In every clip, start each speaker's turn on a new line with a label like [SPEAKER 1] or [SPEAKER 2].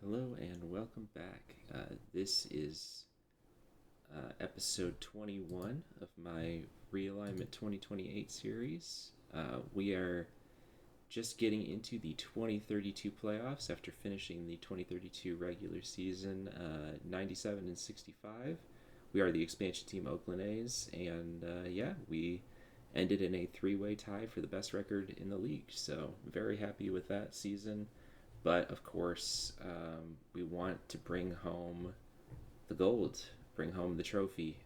[SPEAKER 1] Hello and welcome back. This is episode 21 of my Realignment 2028 series. We are just getting into the 2032 playoffs after finishing the 2032 regular season 97 and 65. We are the expansion team Oakland A's, and we ended in a three-way tie for the best record in the league. So, very happy with that season. But of course, we want to bring home the gold, bring home the trophy.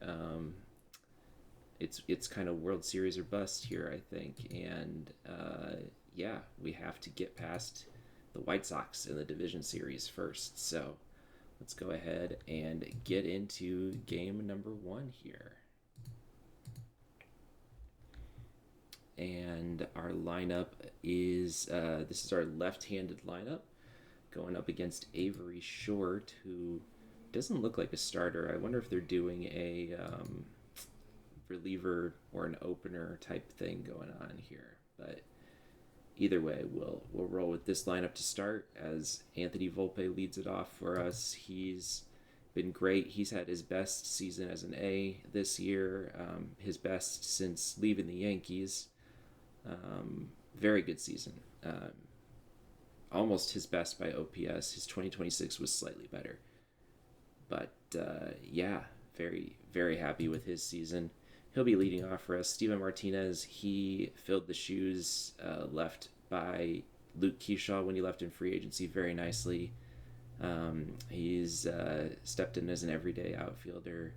[SPEAKER 1] It's kind of World Series or bust here, I think, and we have to get past the White Sox in the division series first. So let's go ahead and get into game number one here. And our lineup is this is our left-handed lineup going up against Avery Short, who doesn't look like a starter. I wonder if they're doing a reliever or an opener type thing going on here. But either way, we'll roll with this lineup to start as Anthony Volpe leads it off for us. He's been great. He's had his best season as an A this year, his best since leaving the Yankees. Very good season. Almost his best by OPS. His 2026 was slightly better. But very, very happy with his season. He'll be leading off for us. Steven Martinez, he filled the shoes left by Luke Keyshaw when he left in free agency very nicely. He's stepped in as an everyday outfielder.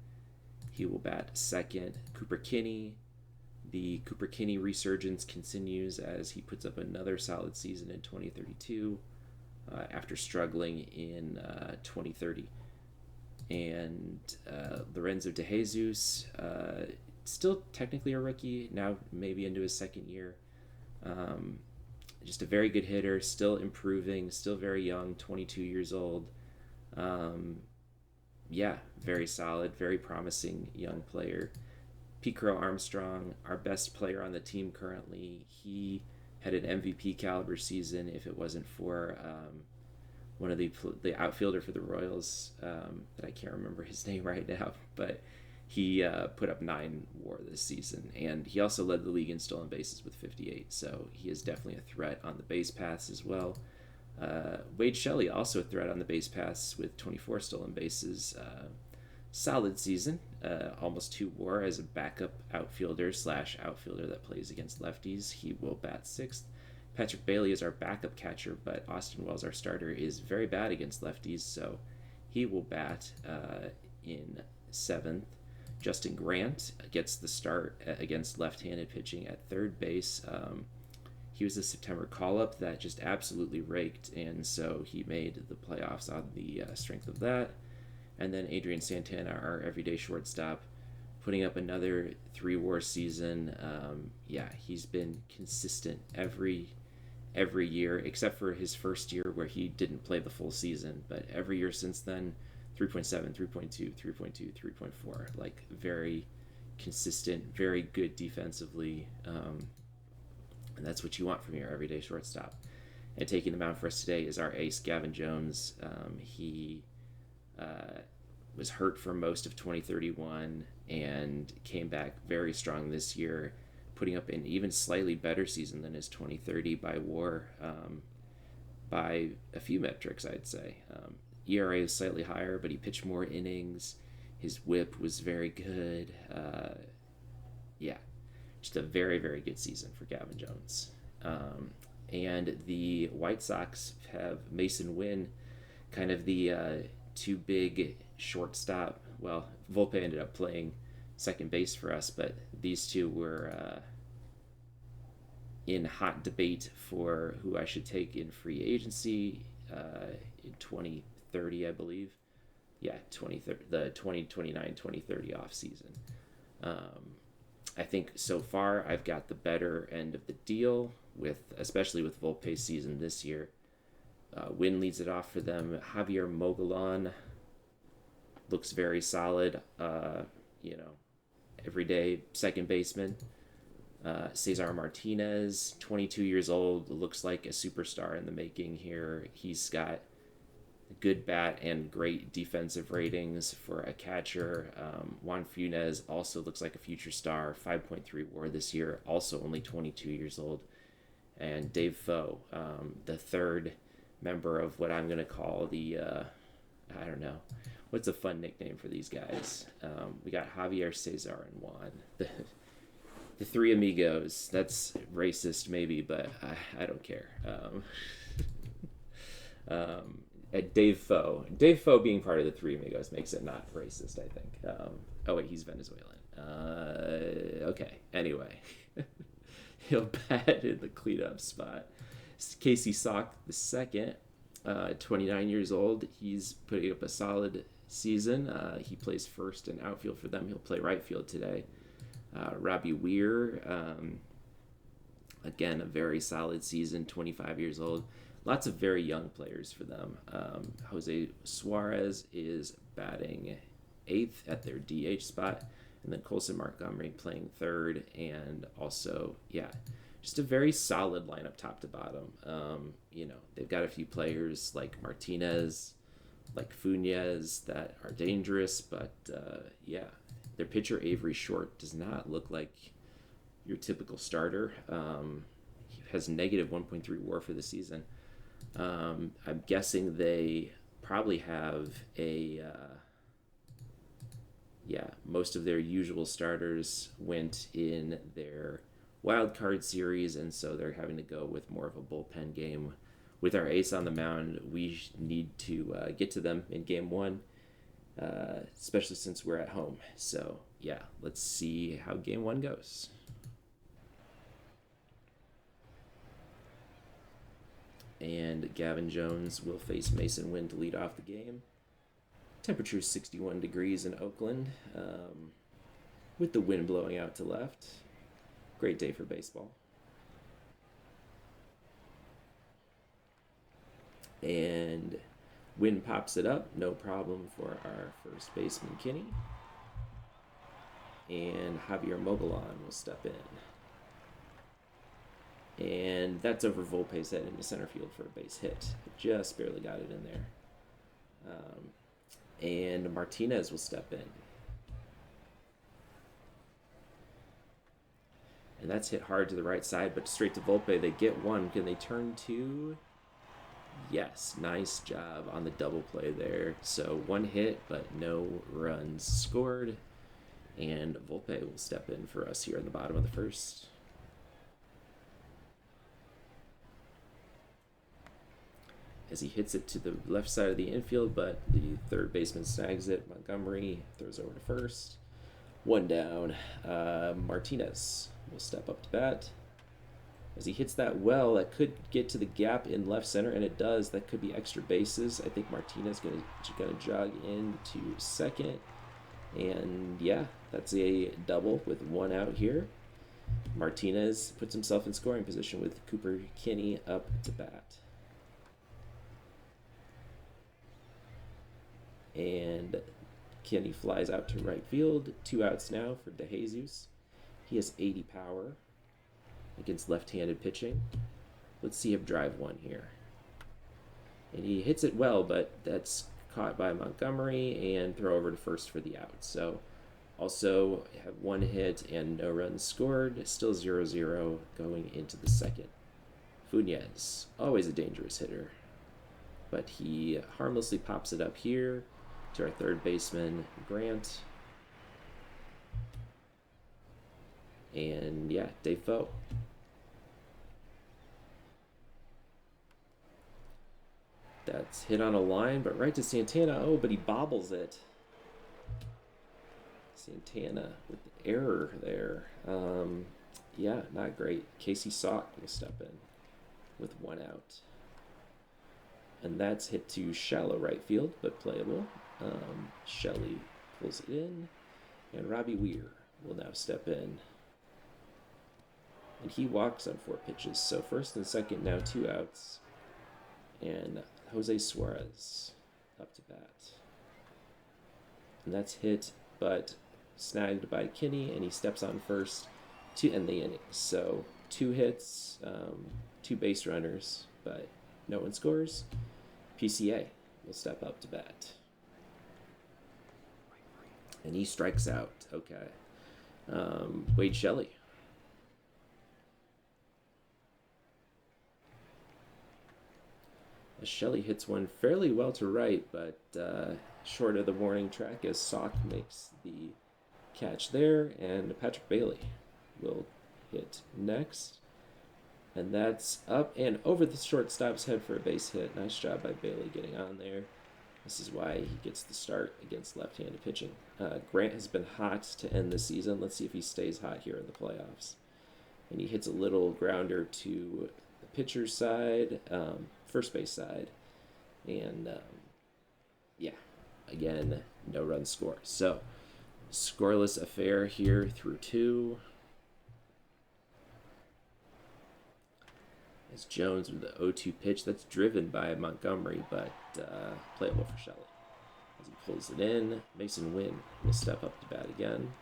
[SPEAKER 1] He will bat second. Cooper Kinney. The Cooper Kinney resurgence continues as he puts up another solid season in 2032 after struggling in 2030. And Lorenzo De Jesus, still technically a rookie, now maybe into his second year. Just a very good hitter, still improving, still very young, 22 years old. Very solid, very promising young player. Pete Crow Armstrong, our best player on the team currently, he had an MVP caliber season if it wasn't for one of the outfielder for the Royals that I can't remember his name right now, but he put up 9 WAR this season, and he also led the league in stolen bases with 58, so he is definitely a threat on the base paths as well. Wade Shelley, also a threat on the base paths with 24 stolen bases. Solid season, almost 2 WAR as a backup outfielder / outfielder that plays against lefties. He will bat 6th. Patrick Bailey is our backup catcher, but Austin Wells, our starter, is very bad against lefties, so he will bat in 7th. Justin Grant gets the start against left-handed pitching at third base. He was a September call-up that just absolutely raked, and so he made the playoffs on the strength of that. And then Adrian Santana, our everyday shortstop, putting up another 3 WAR season. He's been consistent every year, except for his first year where he didn't play the full season. But every year since then, 3.7, 3.2, 3.2, 3.4. Like, very consistent, very good defensively. And that's what you want from your everyday shortstop. And taking the mound for us today is our ace, Gavin Jones. He was hurt for most of 2031 and came back very strong this year, putting up an even slightly better season than his 2030 by WAR by a few metrics, I'd say. ERA is slightly higher, but he pitched more innings. His whip was very good. Just a very, very good season for Gavin Jones. And the White Sox have Mason Wynn, kind of the too big shortstop. Well, Volpe ended up playing second base for us, but these two were in hot debate for who I should take in free agency in 2030, I believe. Yeah, the 2029-2030 off season. I think so far I've got the better end of the deal, especially with Volpe's season this year. Wynn leads it off for them. Javier Mogollon looks very solid. Everyday second baseman. Cesar Martinez, 22 years old, looks like a superstar in the making here. He's got good bat and great defensive ratings for a catcher. Juan Funes also looks like a future star, 5.3 WAR this year, also only 22 years old. And Dave Foe, the third member of what I'm going to call the, I don't know, what's a fun nickname for these guys? We got Javier, Cesar, and Juan. The three amigos. That's racist, maybe, but I don't care. Dave Foe. Dave Foe being part of the Three Amigos makes it not racist, I think. Oh, wait, he's Venezuelan. Okay, anyway. He'll bat in the cleanup spot. Casey Sock the second, 29 years old. He's putting up a solid season. He plays first and outfield for them. He'll play right field today. Robbie Weir, again, a very solid season, 25 years old. Lots of very young players for them. Jose Suarez is batting 8th at their DH spot, and then Colson Montgomery playing 3rd, and also, yeah, just a very solid lineup top to bottom. They've got a few players like Martinez, like Funes that are dangerous, but yeah, their pitcher Avery Short does not look like your typical starter. He has negative 1.3 WAR for the season. I'm guessing they probably have most of their usual starters went in their wild card series, and so they're having to go with more of a bullpen game. With our ace on the mound, we need to get to them in game 1, especially since we're at home. So yeah, let's see how game 1 goes. And Gavin Jones will face Mason Wynn to lead off the game. Temperature is 61 degrees in Oakland, with the wind blowing out to left. Great day for baseball. And Wynn pops it up, no problem for our first baseman, Kinney. And Javier Mogollon will step in. And that's over Volpe's head into center field for a base hit. Just barely got it in there. And Martinez will step in. And that's hit hard to the right side, but straight to Volpe. They get one. Can they turn two? Yes, nice job on the double play there. So 1 hit, but no runs scored. And Volpe will step in for us here in the bottom of the first. As he hits it to the left side of the infield, but the third baseman snags it. Montgomery throws over to first. 1 down. Martinez will step up to bat. As he hits that well, that could get to the gap in left center, and it does. That could be extra bases. I think Martinez gonna jog into second. And yeah, that's a double with 1 out here. Martinez puts himself in scoring position with Cooper Kinney up to bat. And Kinney flies out to right field. 2 outs now for DeJesus. He has 80 power against left-handed pitching. Let's see him drive one here. And he hits it well, but that's caught by Montgomery and throw over to first for the out. So also have 1 hit and no runs scored. Still 0-0 going into the second. Funes, always a dangerous hitter, but he harmlessly pops it up here to our third baseman, Grant. And yeah, Defoe. That's hit on a line, but right to Santana. Oh, but he bobbles it. Santana with the error there. Yeah, not great. Casey Sock will step in with 1 out. And that's hit to shallow right field, but playable. Shelley pulls it in, and Robbie Weir will now step in. And he walks on 4 pitches, so first and second now 2 outs. And Jose Suarez up to bat. And that's hit, but snagged by Kinney, and he steps on first to end the inning. So 2 hits, 2 base runners, but no one scores. PCA. will step up to bat. And he strikes out. Okay. Wade Shelley. Shelley hits one fairly well to right, but short of the warning track as Sock makes the catch there, and Patrick Bailey will hit next. And that's up and over the shortstop's head for a base hit. Nice job by Bailey getting on there. This is why he gets the start against left-handed pitching. Grant has been hot to end the season. Let's see if he stays hot here in the playoffs. And he hits a little grounder to the pitcher's side, first base side. And, yeah, again, no run score. So, scoreless affair here through 2. As Jones with the 0-2 pitch. That's driven by Montgomery, but playable for Shelley. As he pulls it in, Mason Wynn will step up to bat again.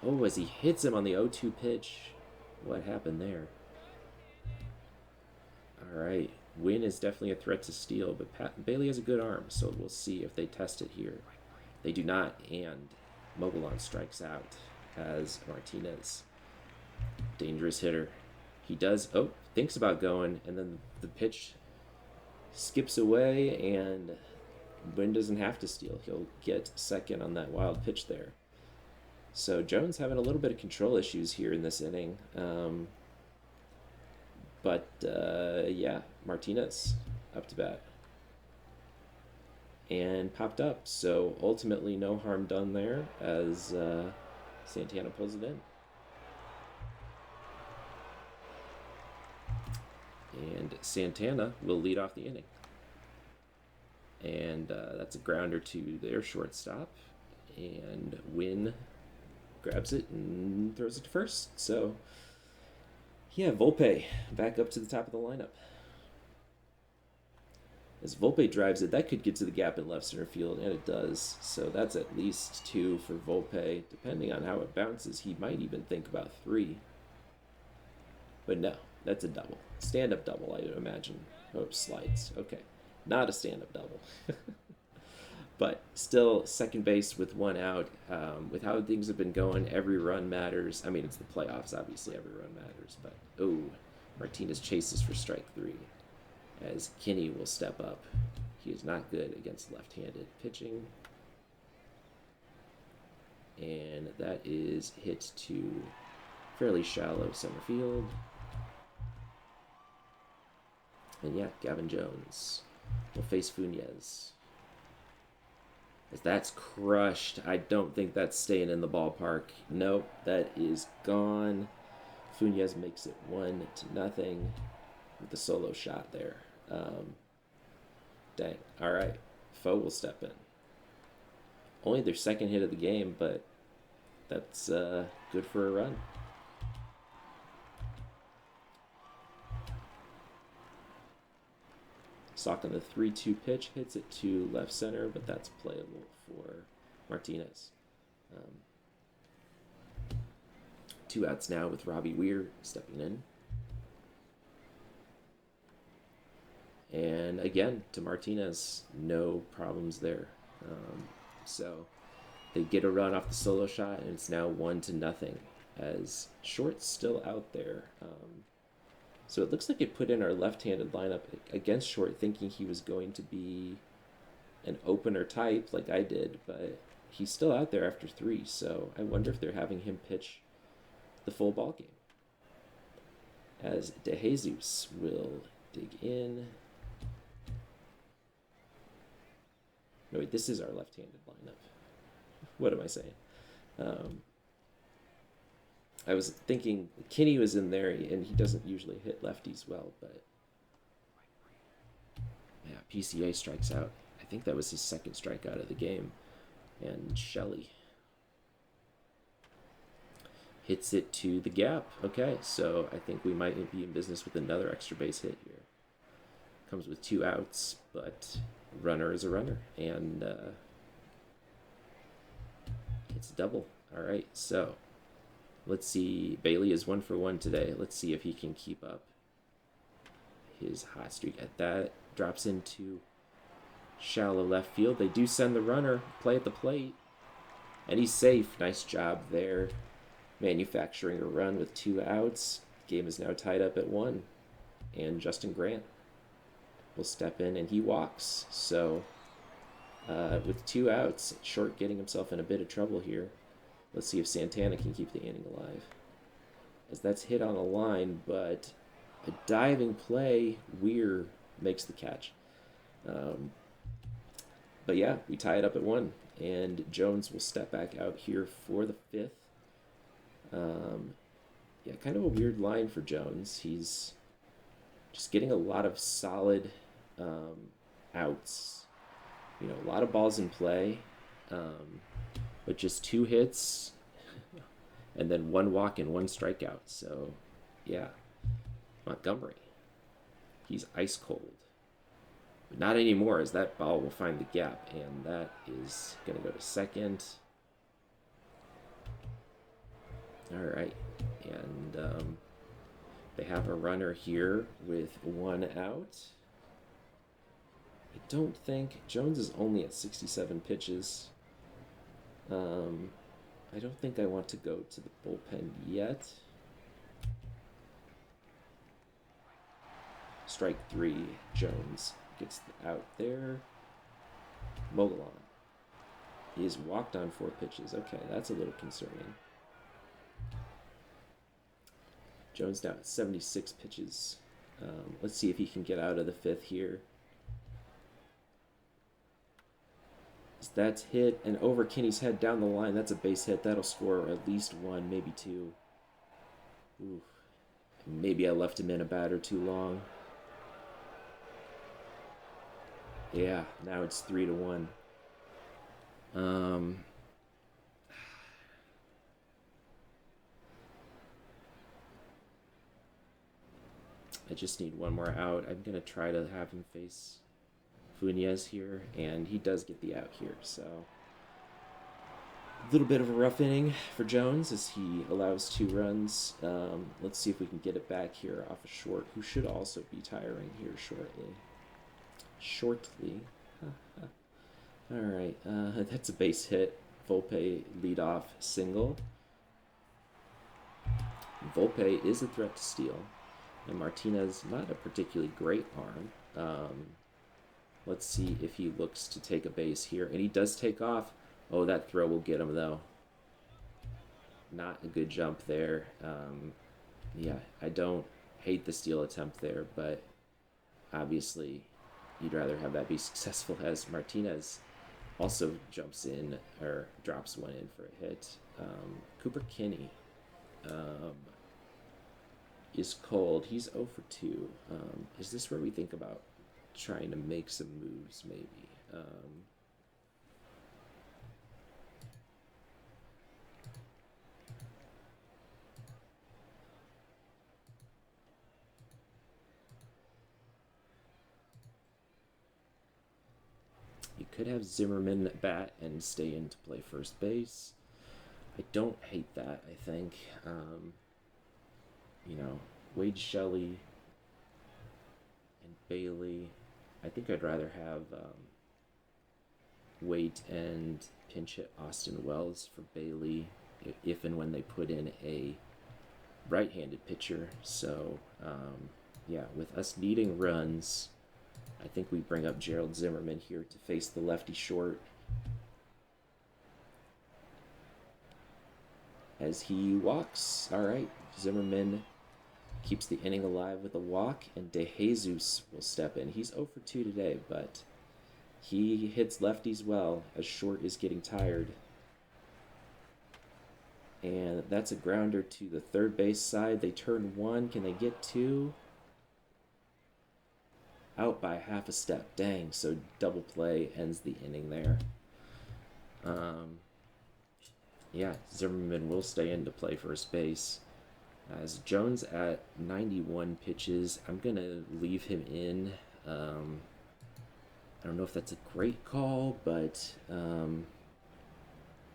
[SPEAKER 1] Oh, as he hits him on the 0-2 pitch. What happened there? All right. Wynn is definitely a threat to steal, but Bailey has a good arm, so we'll see if they test it here. They do not, and Mogollon strikes out as Martinez. Dangerous hitter. He does, thinks about going, and then the pitch skips away, and Wynn doesn't have to steal. He'll get second on that wild pitch there. So Jones having a little bit of control issues here in this inning. But yeah, Martinez up to bat. And popped up. So ultimately no harm done there as Santana pulls it in. And Santana will lead off the inning. And that's a grounder to their shortstop. And Wynn grabs it and throws it to first. So, yeah, Volpe back up to the top of the lineup. As Volpe drives it, that could get to the gap in left center field, and it does. So that's at least 2 for Volpe. Depending on how it bounces, he might even think about 3. But no, that's a double. Stand-up double, I would imagine. Oh, slides. Okay. Not a stand-up double. But still, second base with 1 out. With how things have been going, every run matters. I mean, it's the playoffs, obviously, every run matters. But, Martinez chases for strike 3. As Kinney will step up. He is not good against left-handed pitching. And that is hit to fairly shallow center field. And yeah, Gavin Jones will face Funes. As that's crushed, I don't think that's staying in the ballpark. Nope, that is gone. Funes makes it 1-0 with the solo shot there. Dang. All right. Foe will step in. Only their second hit of the game, but that's good for a run. Sock on the 3-2 pitch, hits it to left center, but that's playable for Martinez. 2 outs now with Robbie Weir stepping in. And again, to Martinez, no problems there. So they get a run off the solo shot, and it's now 1-0 as Short's still out there. So it looks like it put in our left-handed lineup against Short, thinking he was going to be an opener type like I did, but he's still out there after 3, so I wonder if they're having him pitch the full ball game. As De Jesus will dig in. No, wait, this is our left-handed lineup. What am I saying? I was thinking Kinney was in there, and he doesn't usually hit lefties well, but yeah, PCA strikes out. I think that was his second strikeout of the game. And Shelley hits it to the gap. Okay, so I think we might be in business with another extra base hit here. Comes with 2 outs, but runner is a runner, and it's a double. All right, so let's see. Bailey is 1 for 1 today. Let's see if he can keep up his hot streak. At that, drops into Shallow left field. They do send the runner. Play at the plate. And he's safe. Nice job there. Manufacturing a run with 2 outs. Game is now tied up at 1. And Justin Grant will step in and he walks. So with 2 outs, Short getting himself in a bit of trouble here. Let's see if Santana can keep the inning alive. As that's hit on the line, but a diving play, Weir makes the catch. But yeah, we tie it up at 1, and Jones will step back out here for the 5th. Yeah, kind of a weird line for Jones. He's just getting a lot of solid outs. You know, a lot of balls in play, but just 2 hits and then 1 walk and 1 strikeout. So, yeah, Montgomery, he's ice cold. But not anymore, as that ball will find the gap, and that is going to go to second. All right, and they have a runner here with 1 out. I don't think Jones is only at 67 pitches. I don't think I want to go to the bullpen yet. Strike 3, Jones gets out there. Mogollon. He has walked on 4 pitches. Okay, that's a little concerning. Jones now at 76 pitches. Let's see if he can get out of the 5th here. That's hit and over Kinney's head down the line. That's a base hit. That'll score at least 1, maybe 2. Ooh. Maybe I left him in a batter too long. Yeah, now it's 3-1. I just need 1 more out. I'm going to try to have him face Funes here, and he does get the out here. So a little bit of a rough inning for Jones as he allows 2 runs. Let's see if we can get it back here off a Short, who should also be tiring here shortly. All right, that's a base hit. Volpe leadoff single. Volpe is a threat to steal, and Martinez not a particularly great arm. Let's see if he looks to take a base here, and he does take off. Oh, that throw will get him though. Not a good jump there. Yeah, I don't hate the steal attempt there, but obviously you'd rather have that be successful, as Martinez also jumps in or drops 1 in for a hit. Cooper Kinney is cold. He's 0 for 2. Is this where we think about trying to make some moves, maybe? You could have Zimmerman bat and stay in to play first base. I don't hate that, I think. You know, Wade Shelley and Bailey. I think I'd rather have wait and pinch hit Austin Wells for Bailey if and when they put in a right-handed pitcher. So, yeah, with us needing runs, I think we bring up Gerald Zimmerman here to face the lefty Short. As he walks, all right, Zimmerman keeps the inning alive with a walk, and De Jesus will step in. He's 0 for 2 today, but he hits lefties well as Short is getting tired. And that's a grounder to the third base side. They turn 1. Can they get 2? Out by half a step. Dang, so double play ends the inning there. Yeah, Zimmerman will stay in to play first base. As Jones at 91 pitches, I'm going to leave him in. I don't know if that's a great call, but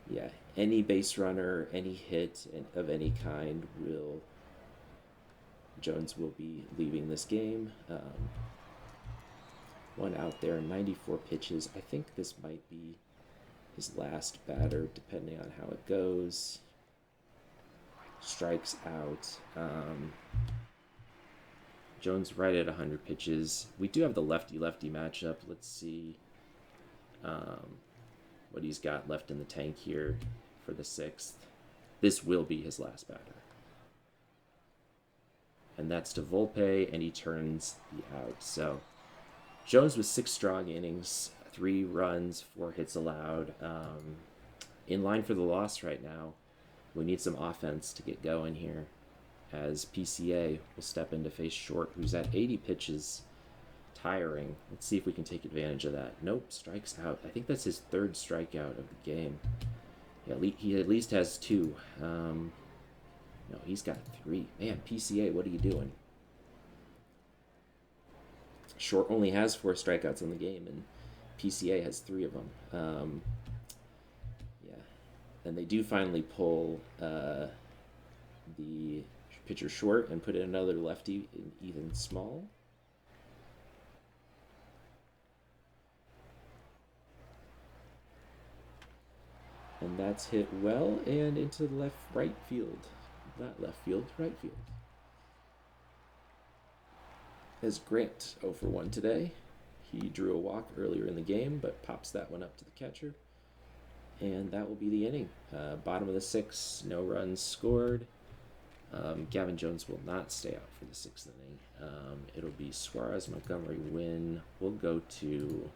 [SPEAKER 1] yeah, any base runner, any hit of any kind Jones will be leaving this game. One out there, 94 pitches. I think this might be his last batter, depending on how it goes. Strikes out. Jones right at 100 pitches. We do have the lefty-lefty matchup. Let's see what he's got left in the tank here for the 6th. This will be his last batter. And that's to Volpe, and he turns the out. So Jones with 6 strong innings, 3 runs, 4 hits allowed. In line for the loss right now. We need some offense to get going here, as PCA will step in to face Short, who's at 80 pitches, tiring. Let's see if we can take advantage of that. Nope, strikes out. I think that's his 3rd strikeout of the game. Yeah, he at least has 2. No, he's got 3. Man, PCA, what are you doing? Short only has 4 strikeouts in the game, and PCA has 3 of them. Yeah, and they do finally pull the pitcher Short and put in another lefty in Ethan Small. And that's hit well and into the right field. Not left field, right field. As Grant 0 for 1 today. He drew a walk earlier in the game, but pops that one up to the catcher. And that will be the inning. Bottom of the 6th, no runs scored. Gavin Jones will not stay out for the 6th inning. It'll be Suarez, Montgomery, Wynn. We'll go to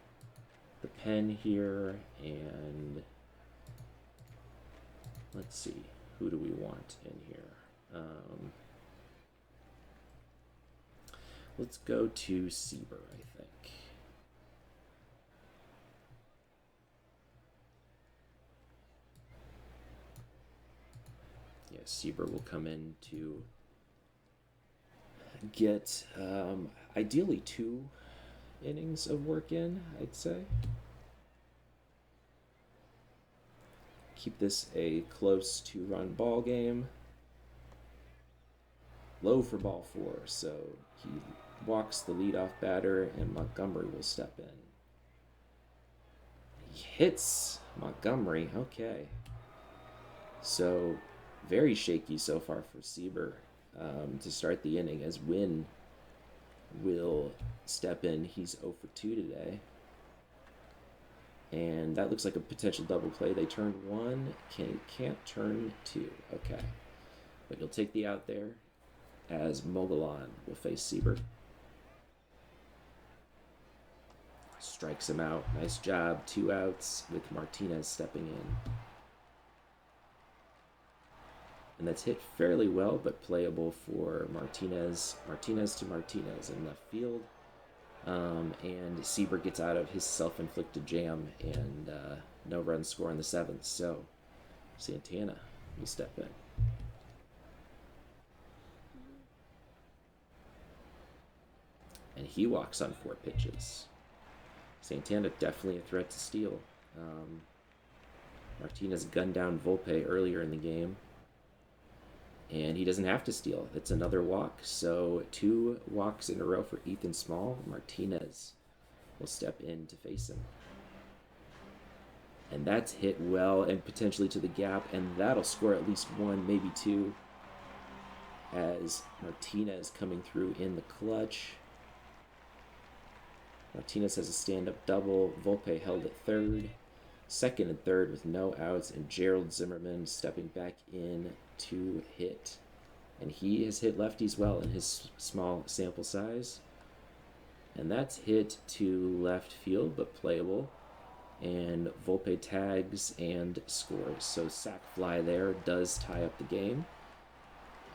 [SPEAKER 1] the pen here, and let's see. Who do we want in here? Let's go to Sieber, I think. Yeah, Sieber will come in to get ideally 2 innings of work in, I'd say. Keep this a close 2-run ball game. Low for ball 4, so he walks the leadoff batter, and Montgomery will step in. He hits Montgomery. Okay. So very shaky so far for Sieber to start the inning, as Wynn will step in. He's 0 for 2 today. And that looks like a potential double play. They turned 1, can't turn 2. Okay. But you'll take the out there, as Mogollon will face Sieber. Strikes him out. Nice job. 2 outs with Martinez stepping in. And that's hit fairly well, but playable for Martinez. Martinez to Martinez in left field. And Sieber gets out of his self-inflicted jam, and no run score in the 7th. So Santana will step in. And he walks on 4 pitches. Santana definitely a threat to steal. Martinez gunned down Volpe earlier in the game, and he doesn't have to steal. It's another walk. So 2 walks in a row for Ethan Small. Martinez will step in to face him. And that's hit well and potentially to the gap, and that'll score at least 1, maybe 2, as Martinez coming through in the clutch. Martinez has a stand-up double. Volpe held at 3rd. 2nd and 3rd with no outs, and Gerald Zimmerman stepping back in to hit. And he has hit lefties well in his small sample size. And that's hit to left field, but playable. And Volpe tags and scores. So sac fly there does tie up the game,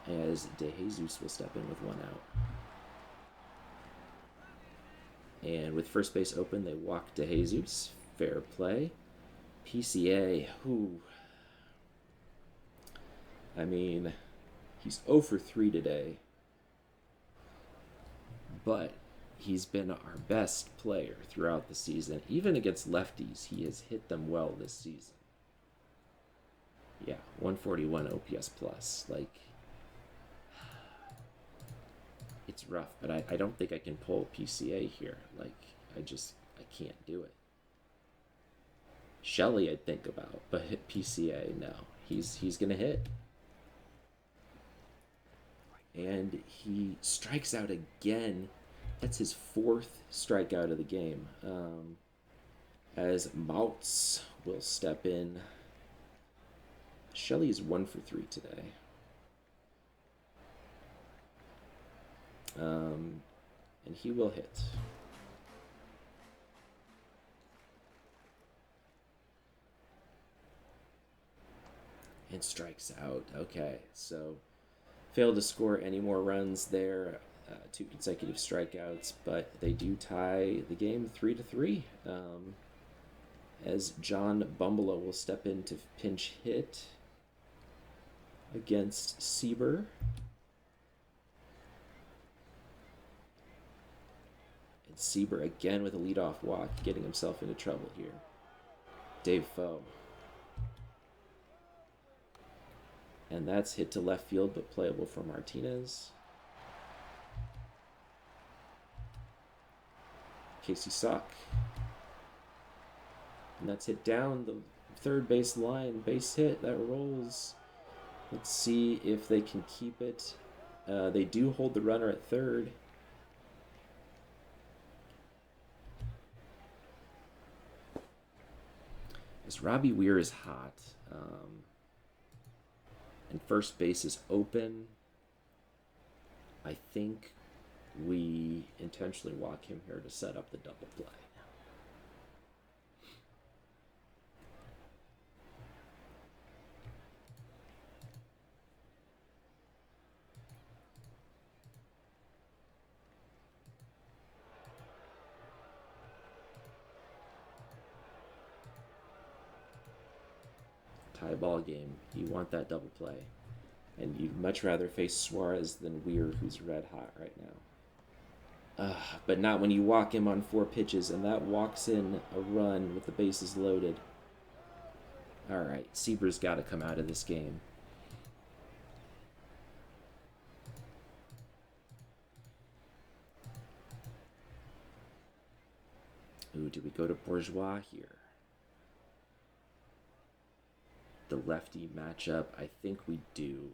[SPEAKER 1] as De Jesus will step in with 1 out. And with first base open, they walk De Jesus. Fair play. PCA, I mean, he's 0 for 3 today, but he's been our best player throughout the season. Even against lefties, he has hit them well this season. Yeah, 141 OPS plus. Like, it's rough, but I don't think I can pull PCA here. Like, I can't do it. Shelley I'd think about, but hit PCA, no. He's gonna hit. And he strikes out again. That's his 4th strikeout of the game. As Mouts will step in. Shelley is 1 for 3 today. And he will hit. And strikes out. Okay, so failed to score any more runs there. 2 consecutive strikeouts, but they do tie the game 3-3. As John Bumbalo will step in to pinch hit against Sieber. And Sieber again with a leadoff walk, getting himself into trouble here. Dave Foe. And that's hit to left field, but playable for Martinez. Casey Sock. And that's hit down the third base line. Base hit, that rolls. Let's see if they can keep it. They do hold the runner at third. As Robbie Weir is hot. And first base is open. I think we intentionally walk him here to set up the double play. Tie ball game. You want that double play. And you'd much rather face Suarez than Weir, who's red hot right now. But not when you walk him on 4 pitches, and that walks in a run with the bases loaded. All right, Sieber's got to come out of this game. Ooh, do we go to Bourgeois here? The lefty matchup, I think we do.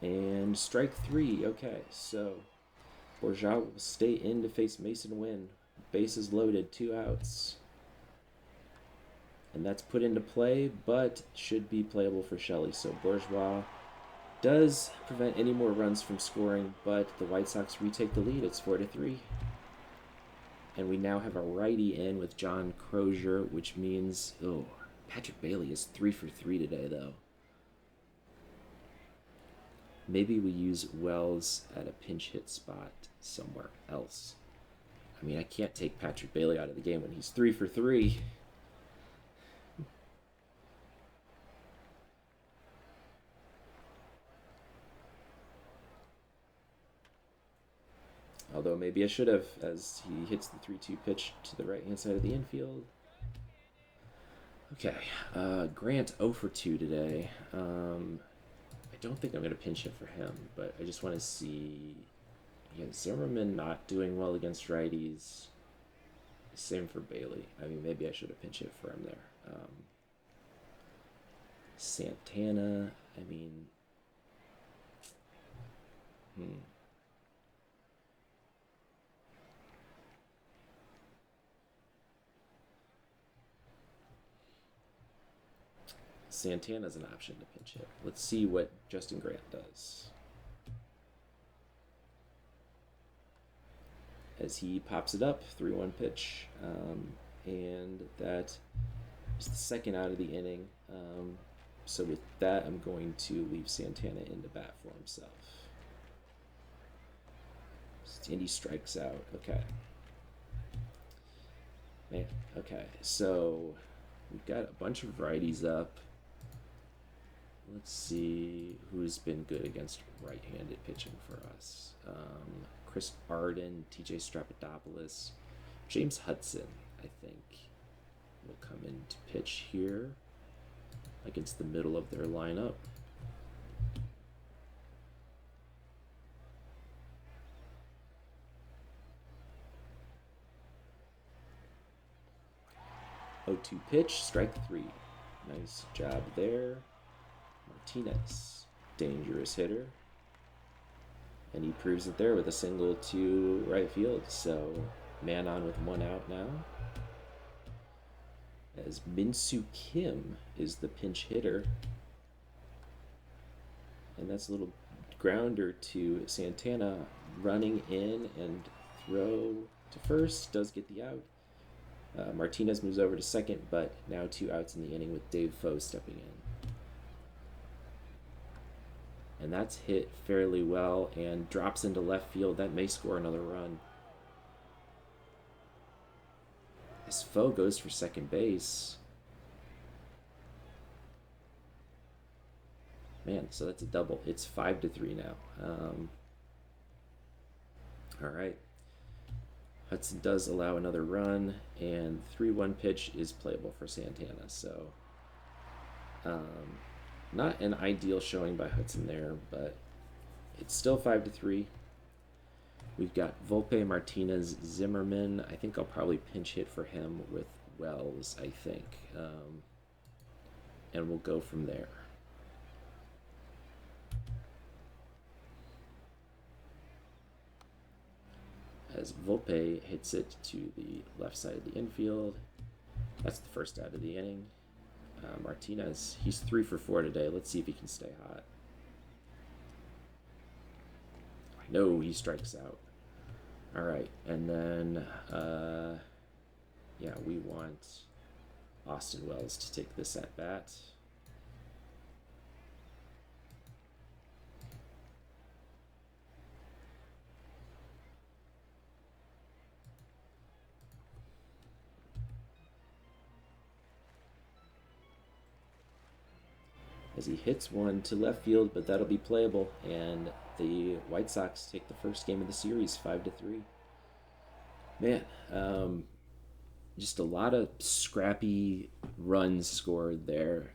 [SPEAKER 1] And strike 3. Okay, so Bourgeois will stay in to face Mason Wynn. Bases loaded, 2 outs. And that's put into play, but should be playable for Shelley. So Bourgeois does prevent any more runs from scoring, but the White Sox retake the lead. It's 4-3. And we now have a righty in with John Crozier, which means, Patrick Bailey is 3 for 3 today, though. Maybe we use Wells at a pinch hit spot somewhere else. I mean, I can't take Patrick Bailey out of the game when he's 3 for 3. Although maybe I should have, as he hits the 3-2 pitch to the right-hand side of the infield. Okay, Grant 0 for 2 today. I don't think I'm going to pinch hit for him, but I just want to see. Yeah, Zimmerman not doing well against righties. Same for Bailey. I mean, maybe I should have pinch hit for him there. Santana, I mean. Santana's an option to pinch hit. Let's see what Justin Grant does. As he pops it up, 3-1 pitch. And that is the second out of the inning. So with that, I'm going to leave Santana in to bat for himself. Andy strikes out. Okay. Man, okay. So we've got a bunch of righties up. Let's see who's been good against right-handed pitching for us. Chris Arden, TJ Strapadopoulos, James Hudson, I think, will come in to pitch here. against the middle of their lineup. O2 pitch, strike 3. Nice job there. Martinez, dangerous hitter. And he proves it there with a single to right field. So, man on with 1 out now. As Min-Soo Kim is the pinch hitter. And that's a little grounder to Santana, running in and throw to first. Does get the out. Martinez moves over to second, but now 2 outs in the inning with Dave Foe stepping in. And that's hit fairly well and drops into left field. That may score another run. As Foe goes for second base. Man, so that's a double. It's 5-3 now. All right. Hudson does allow another run, and 3-1 pitch is playable for Santana. So, not an ideal showing by Hudson there, but it's still 5-3. We've got Volpe, Martinez, Zimmerman. I think I'll probably pinch hit for him with Wells, I think. And we'll go from there. As Volpe hits it to the left side of the infield. That's the first out of the inning. Martinez, he's 3 for 4 today. Let's see if he can stay hot. No, he strikes out. All right, and then, yeah, we want Austin Wells to take this at bat. As he hits one to left field, but that'll be playable, and the White Sox take the first game of the series 5-3. Man, just a lot of scrappy runs scored there.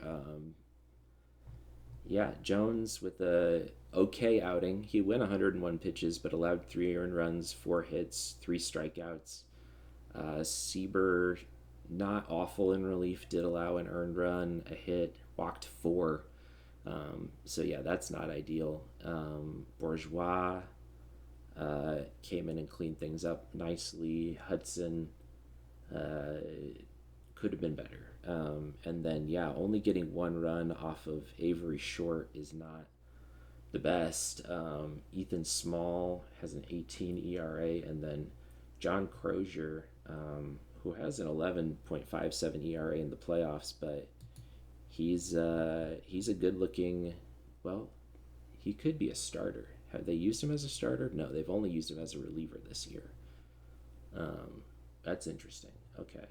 [SPEAKER 1] Yeah, Jones with a okay outing. He went 101 pitches, but allowed 3 earned runs, 4 hits, 3 strikeouts. Sieber, not awful in relief, did allow an earned run, a hit, walked 4. So yeah, that's not ideal. Bourgeois came in and cleaned things up nicely. Hudson could have been better. And then yeah, only getting 1 run off of Avery Short is not the best. Ethan Small has an 18 ERA, and then John Crozier, who has an 11.57 ERA in the playoffs, but he's a good-looking, well, he could be a starter. Have they used him as a starter? No, they've only used him as a reliever this year. That's interesting. Okay.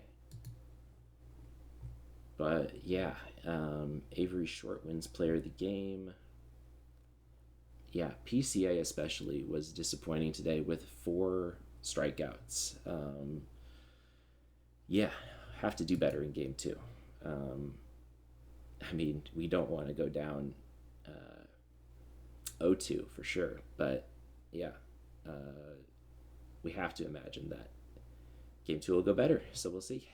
[SPEAKER 1] But, yeah, Avery Short wins player of the game. Yeah, PCA especially was disappointing today with 4 strikeouts. Yeah, have to do better in game 2. I mean, we don't want to go down 0-2 for sure, but yeah, we have to imagine that game 2 will go better, so we'll see.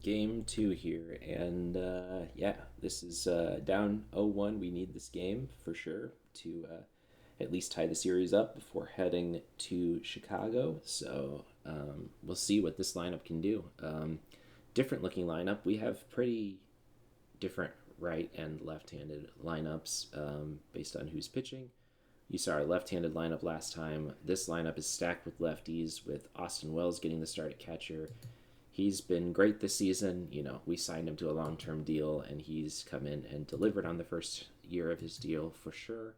[SPEAKER 1] Game 2 here, and yeah, this is down 0-1. We need this game for sure to at least tie the series up before heading to Chicago, so we'll see what this lineup can do. Different looking lineup. We have pretty different right and left-handed lineups based on who's pitching. You saw our left-handed lineup last time. This lineup is stacked with lefties, with Austin Wells getting the start at catcher. He's been great this season. You know, we signed him to a long-term deal, and he's come in and delivered on the first year of his deal for sure.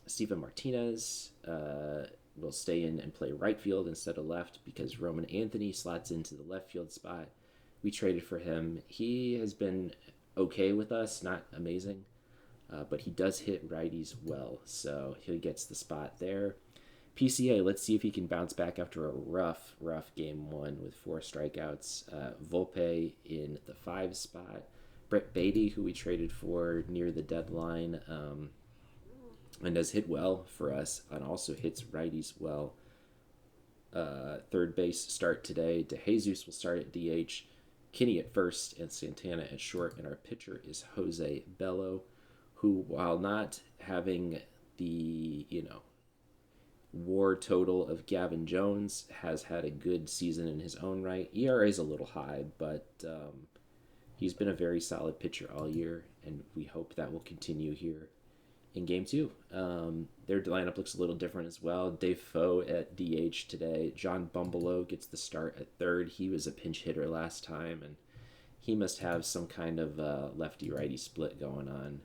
[SPEAKER 1] Steven Martinez will stay in and play right field instead of left because Roman Anthony slots into the left field spot. We traded for him. He has been okay with us, not amazing, but he does hit righties well, so he gets the spot there. PCA, let's see if he can bounce back after a rough game one with 4 strikeouts. Volpe in the 5 spot. Brett Beatty, who we traded for near the deadline, and has hit well for us and also hits righties well. Third base start today. DeJesus will start at DH. Kinney at first and Santana at short. And our pitcher is Jose Bello, who, while not having the, WAR total of Gavin Jones, has had a good season in his own right. ERA is a little high, but he's been a very solid pitcher all year, and we hope that will continue here in game two. Their lineup looks a little different as well. Dave Foe at DH today. John Bumbleow gets the start at third. He was a pinch hitter last time, and he must have some kind of lefty-righty split going on.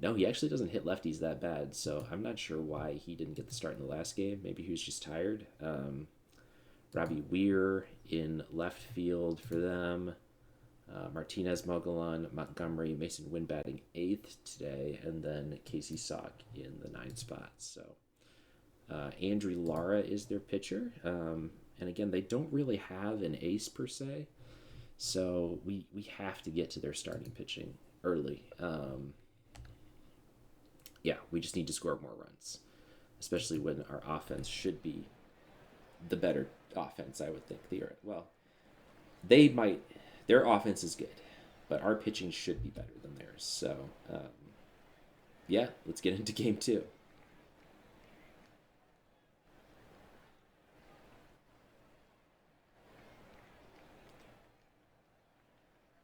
[SPEAKER 1] No, he actually doesn't hit lefties that bad, so I'm not sure why he didn't get the start in the last game. Maybe he was just tired. Robbie Weir in left field for them. Martinez, Mogollon, Montgomery, Mason Wynn batting 8th today, and then Casey Salk in the 9 spot. So Andrew Lara is their pitcher. And again, they don't really have an ace per se, so we have to get to their starting pitching early. We just need to score more runs, especially when our offense should be the better offense, I would think. Their offense is good, but our pitching should be better than theirs. So, let's get into game two.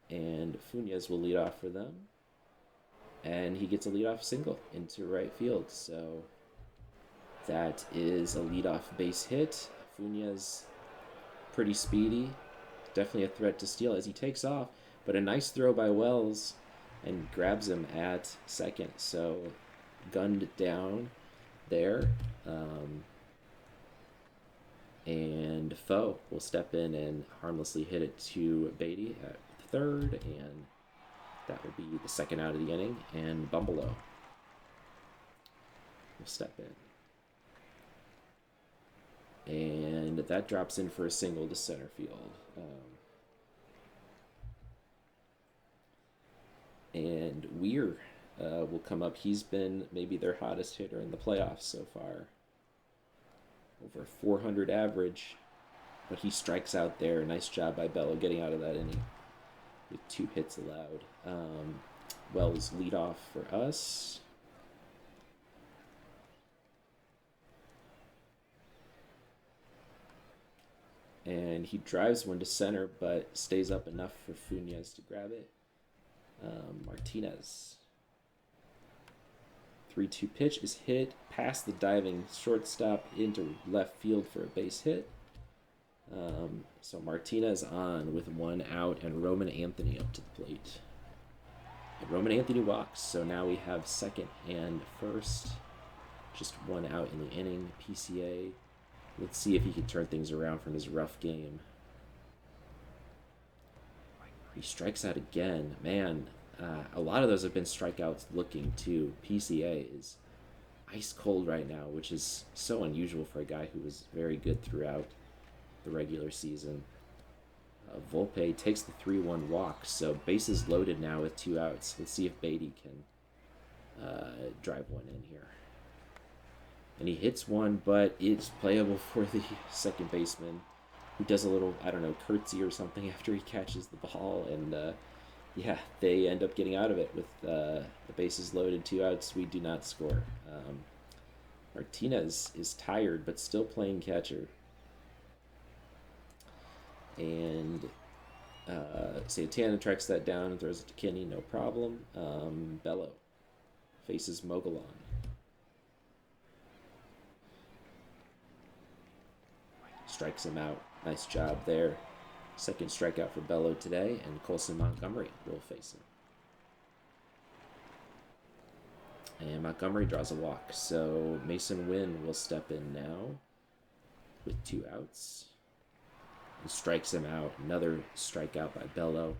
[SPEAKER 1] And Funes will lead off for them. And he gets a leadoff single into right field. So that is a leadoff base hit. Funes, pretty speedy. Definitely a threat to steal as he takes off. But a nice throw by Wells and grabs him at second. So gunned down there. And Foe will step in and harmlessly hit it to Beatty at third. And that will be the second out of the inning. And Bumbleow will step in. And that drops in for a single to center field. And Weir will come up. He's been maybe their hottest hitter in the playoffs so far. Over 400 average. But he strikes out there. Nice job by Bello getting out of that inning with 2 hits allowed. Wells lead off for us. And he drives one to center, but stays up enough for Funes to grab it. Martinez. 3-2 pitch is hit past the diving shortstop into left field for a base hit. So Martinez on with 1 out and Roman Anthony up to the plate. And Roman Anthony walks, so now we have second and first. Just 1 out in the inning. PCA. Let's see if he can turn things around from his rough game. He strikes out again. Man, a lot of those have been strikeouts looking too. PCA is ice cold right now, which is so unusual for a guy who was very good throughout the regular season. Volpe takes the 3-1 walk, so bases loaded now with 2 outs. Let's see if Beatty can drive one in here. And he hits one, but it's playable for the second baseman, who does a little, curtsy or something after he catches the ball. And, they end up getting out of it with the bases loaded, 2 outs. We do not score. Martinez is tired, but still playing catcher. And Santana tracks that down and throws it to Kinney, no problem. Bello faces Mogollon. Strikes him out. Nice job there. Second strikeout for Bello today, and Colson Montgomery will face him. And Montgomery draws a walk, so Mason Wynn will step in now with 2 outs. He strikes him out. Another strikeout by Bello.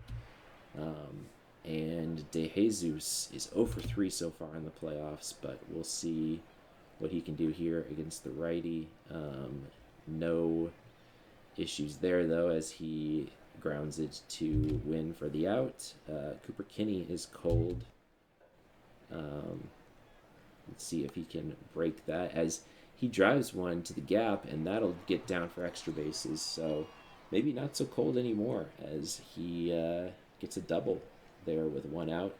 [SPEAKER 1] And DeJesus is 0 for 3 so far in the playoffs, but we'll see what he can do here against the righty. No issues there, though, as he grounds it to win for the out. Cooper Kinney is cold. Let's see if he can break that as he drives one to the gap, and that'll get down for extra bases. So maybe not so cold anymore as he gets a double there with one out.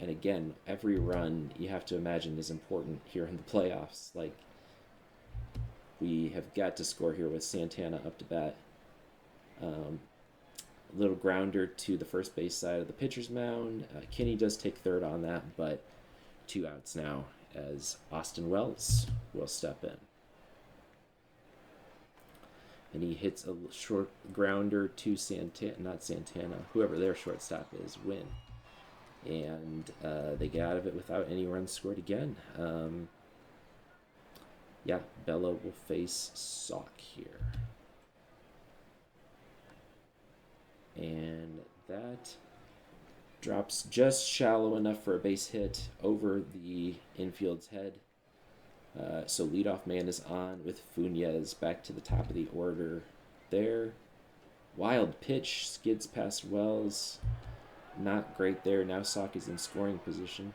[SPEAKER 1] And again, every run you have to imagine is important here in the playoffs. Like, we have got to score here with Santana up to bat. A little grounder to the first base side of the pitcher's mound. Kinney does take third on that, but 2 outs now as Austin Wells will step in. And he hits a short grounder to Santana, whoever their shortstop is, Win. And they get out of it without any runs scored again. Bello will face Sock here. And that drops just shallow enough for a base hit over the infield's head. So leadoff man is on with Funes back to the top of the order there. Wild pitch skids past Wells. Not great there. Now Sock is in scoring position.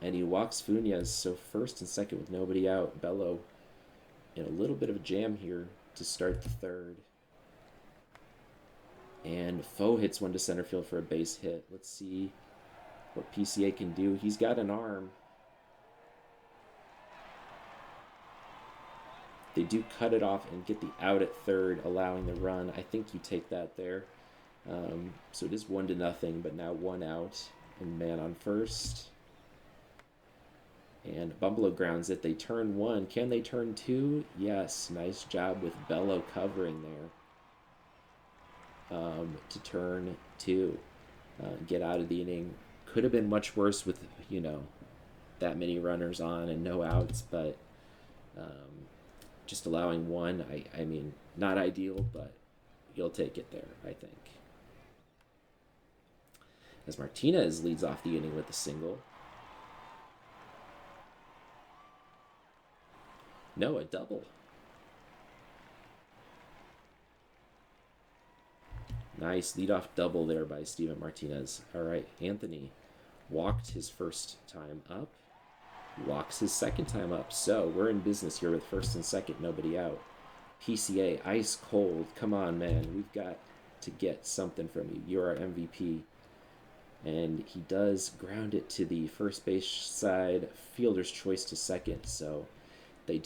[SPEAKER 1] And he walks Funes, so first and second with nobody out. Bello in a little bit of a jam here to start the third. And Foe hits one to center field for a base hit. Let's see what PCA can do. He's got an arm. They do cut it off and get the out at third, allowing the run. I think you take that there. So it is 1-0, but now 1 out and man on first. And Bumbalo grounds it. They turn 1. Can they turn 2? Yes. Nice job with Bello covering there. To turn 2. Get out of the inning. Could have been much worse with, that many runners on and no outs, but just allowing 1, I mean, not ideal, but you'll take it there, I think. As Martinez leads off the inning with a single. No, a double. Nice leadoff double there by Steven Martinez. All right, Anthony walked his first time up, walks his second time up. So we're in business here with first and second, nobody out. PCA, ice cold. Come on, man. We've got to get something from you. You're our MVP. And he does ground it to the first base side, fielder's choice to second. So they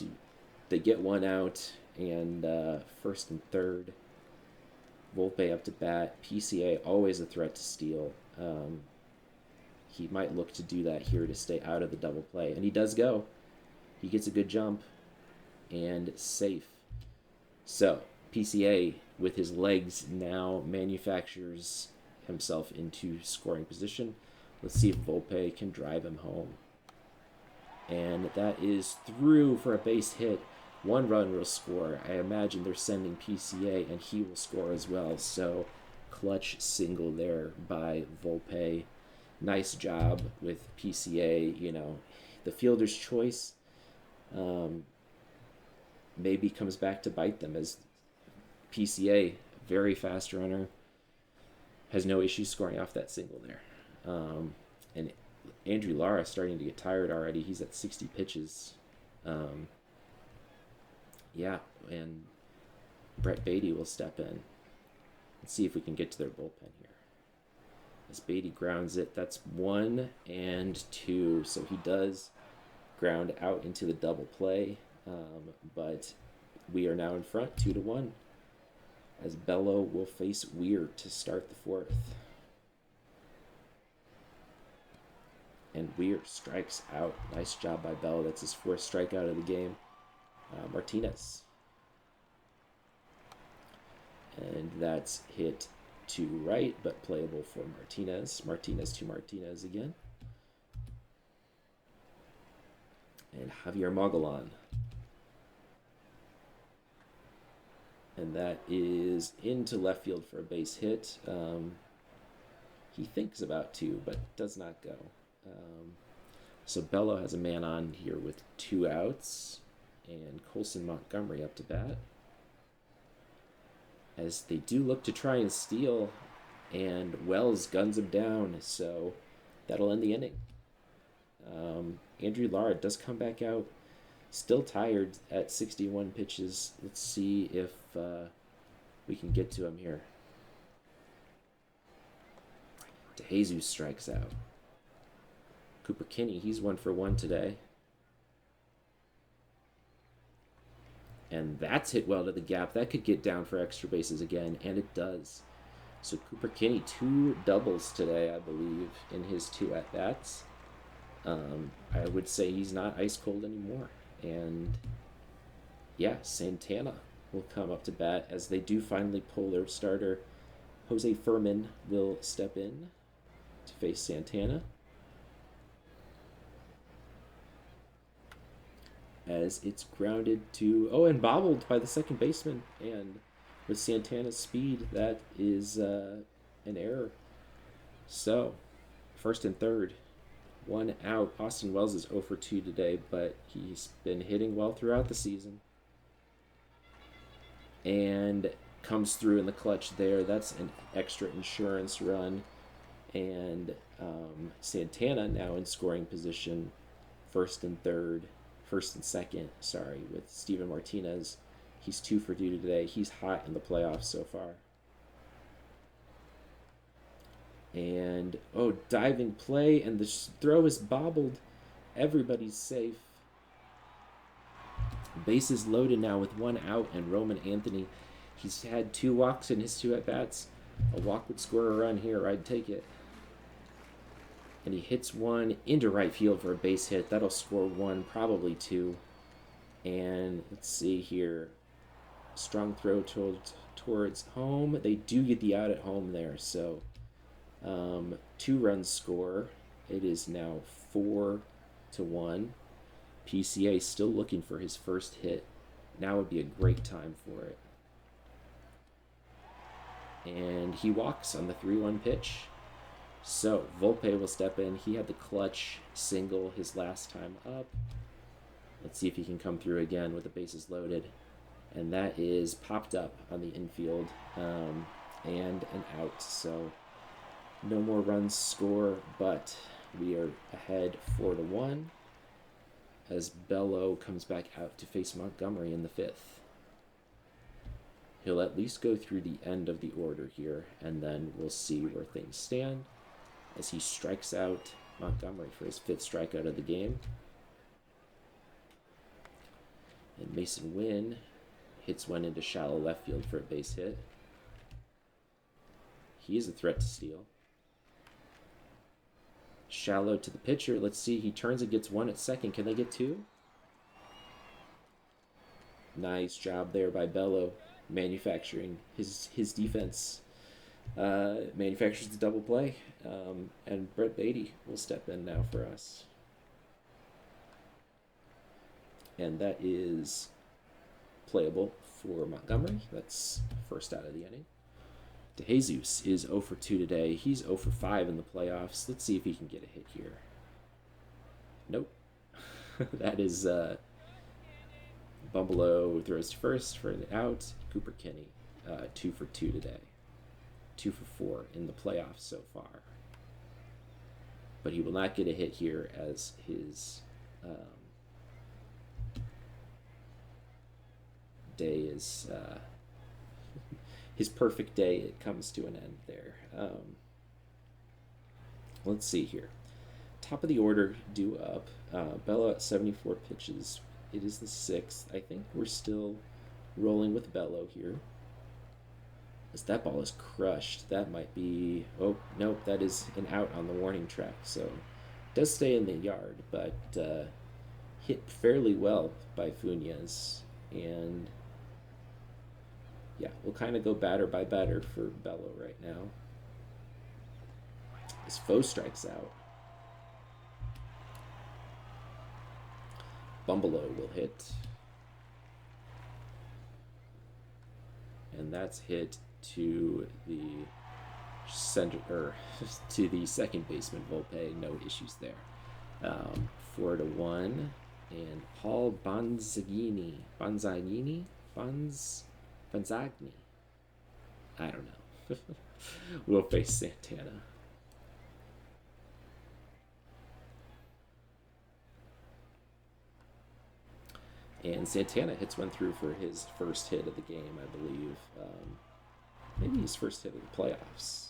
[SPEAKER 1] get 1 out, and first and third. Volpe up to bat. PCA always a threat to steal. He might look to do that here to stay out of the double play. And he does go. He gets a good jump and safe. So PCA with his legs now manufactures himself into scoring position. Let's see if Volpe can drive him home. And that is through for a base hit. 1 run will score. I imagine they're sending PCA, and he will score as well. So clutch single there by Volpe. Nice job with PCA. The fielder's choice maybe comes back to bite them, as PCA, very fast runner, has no issue scoring off that single there. And Andrew Lara starting to get tired already. He's at 60 pitches. And Brett Beatty will step in. Let's see if we can get to their bullpen here. As Beatty grounds it, that's 1 and 2. So he does ground out into the double play. But we are now in front, 2-1. As Bello will face Weir to start the 4th. And Weir strikes out. Nice job by Bello. That's his 4th strikeout of the game. Martinez. And that's hit to right, but playable for Martinez. Martinez to Martinez again. And Javier Mogollon. And that is into left field for a base hit. He thinks about 2, but does not go. So Bello has a man on here with 2 outs, and Colson Montgomery up to bat. As they do look to try and steal, and Wells guns him down, so that'll end the inning. Andrew Lara does come back out, still tired at 61 pitches. Let's see if we can get to him here. DeJesus strikes out. Cooper Kinney, he's 1 for 1 today. And that's hit well to the gap. That could get down for extra bases again, and it does. So Cooper Kinney, 2 doubles today, I believe, in his 2 at-bats. I would say he's not ice cold anymore. And yeah, Santana will come up to bat as they do finally pull their starter. Jose Furman will step in to face Santana. As it's grounded to, and bobbled by the second baseman. And with Santana's speed, that is an error. So, first and third, 1 out. Austin Wells is 0 for 2 today, but he's been hitting well throughout the season. And comes through in the clutch there. That's an extra insurance run. And Santana now in scoring position, first and second, with Steven Martinez. He's 2 for 2 today. He's hot in the playoffs so far. And, diving play, and the throw is bobbled. Everybody's safe. Bases loaded now with 1 out, and Roman Anthony, he's had 2 walks in his 2 at-bats. A walk would score a run here. I'd take it. And he hits 1 into right field for a base hit. That'll score 1, probably 2. And let's see here. Strong throw towards home. They do get the out at home there. So 2 runs score. It is now 4-1. PCA still looking for his first hit. Now would be a great time for it. And he walks on the 3-1 pitch. So, Volpe will step in. He had the clutch single his last time up. Let's see if he can come through again with the bases loaded. And that is popped up on the infield and an out. So, no more runs score, but we are ahead 4-1 as Bello comes back out to face Montgomery in the 5th. He'll at least go through the end of the order here, and then we'll see where things stand as he strikes out Montgomery for his 5th strikeout of the game. And Mason Wynn hits 1 into shallow left field for a base hit. He is a threat to steal. Shallow to the pitcher. Let's see. He turns and gets 1 at second. Can they get 2? Nice job there by Bello, manufacturing his defense. Manufactures the double play. And Brett Beatty will step in now for us. And that is playable for Montgomery. That's first out of the inning. DeJesus is 0 for 2 today. He's 0 for 5 in the playoffs. Let's see if he can get a hit here. Nope. That is Bumbleau throws to first for an out. Cooper Kinney, 2 for 2 today. 2 for 4 in the playoffs so far. But he will not get a hit here as his day is... his perfect day, it comes to an end there. Let's see here. Top of the order, due up. Bello at 74 pitches. It is the 6th. I think we're still rolling with Bello here. As that ball is crushed, that might be... Oh, nope, that is an out on the warning track. So it does stay in the yard, but hit fairly well by Funes. And... yeah, we'll kind of go batter by batter for Bello right now. As Foe strikes out. Bumbleau will hit. And that's hit to the center, or to the second baseman, Volpe. No issues there. 4-1. And Paul Bonzagini. Bonzagni? Bonzagni. I don't know. Will face Santana. And Santana hits one through for his first hit of the game, I believe. Maybe his first hit of the playoffs.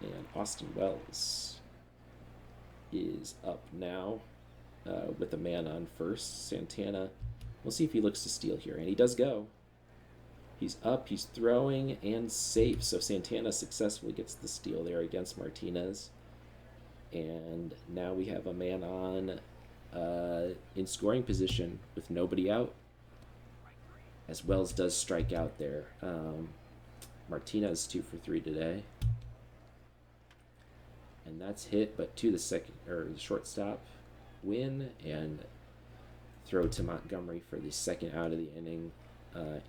[SPEAKER 1] And Austin Wells is up now with a man on first. Santana, we'll see if he looks to steal here. And he does go. He's up, he's throwing, and safe. So Santana successfully gets the steal there against Martinez. And now we have a man on in scoring position with nobody out, as Wells does strike out there. Martinez 2 for 3 today, and that's hit, but to the second or the shortstop win, and throw to Montgomery for the second out of the inning.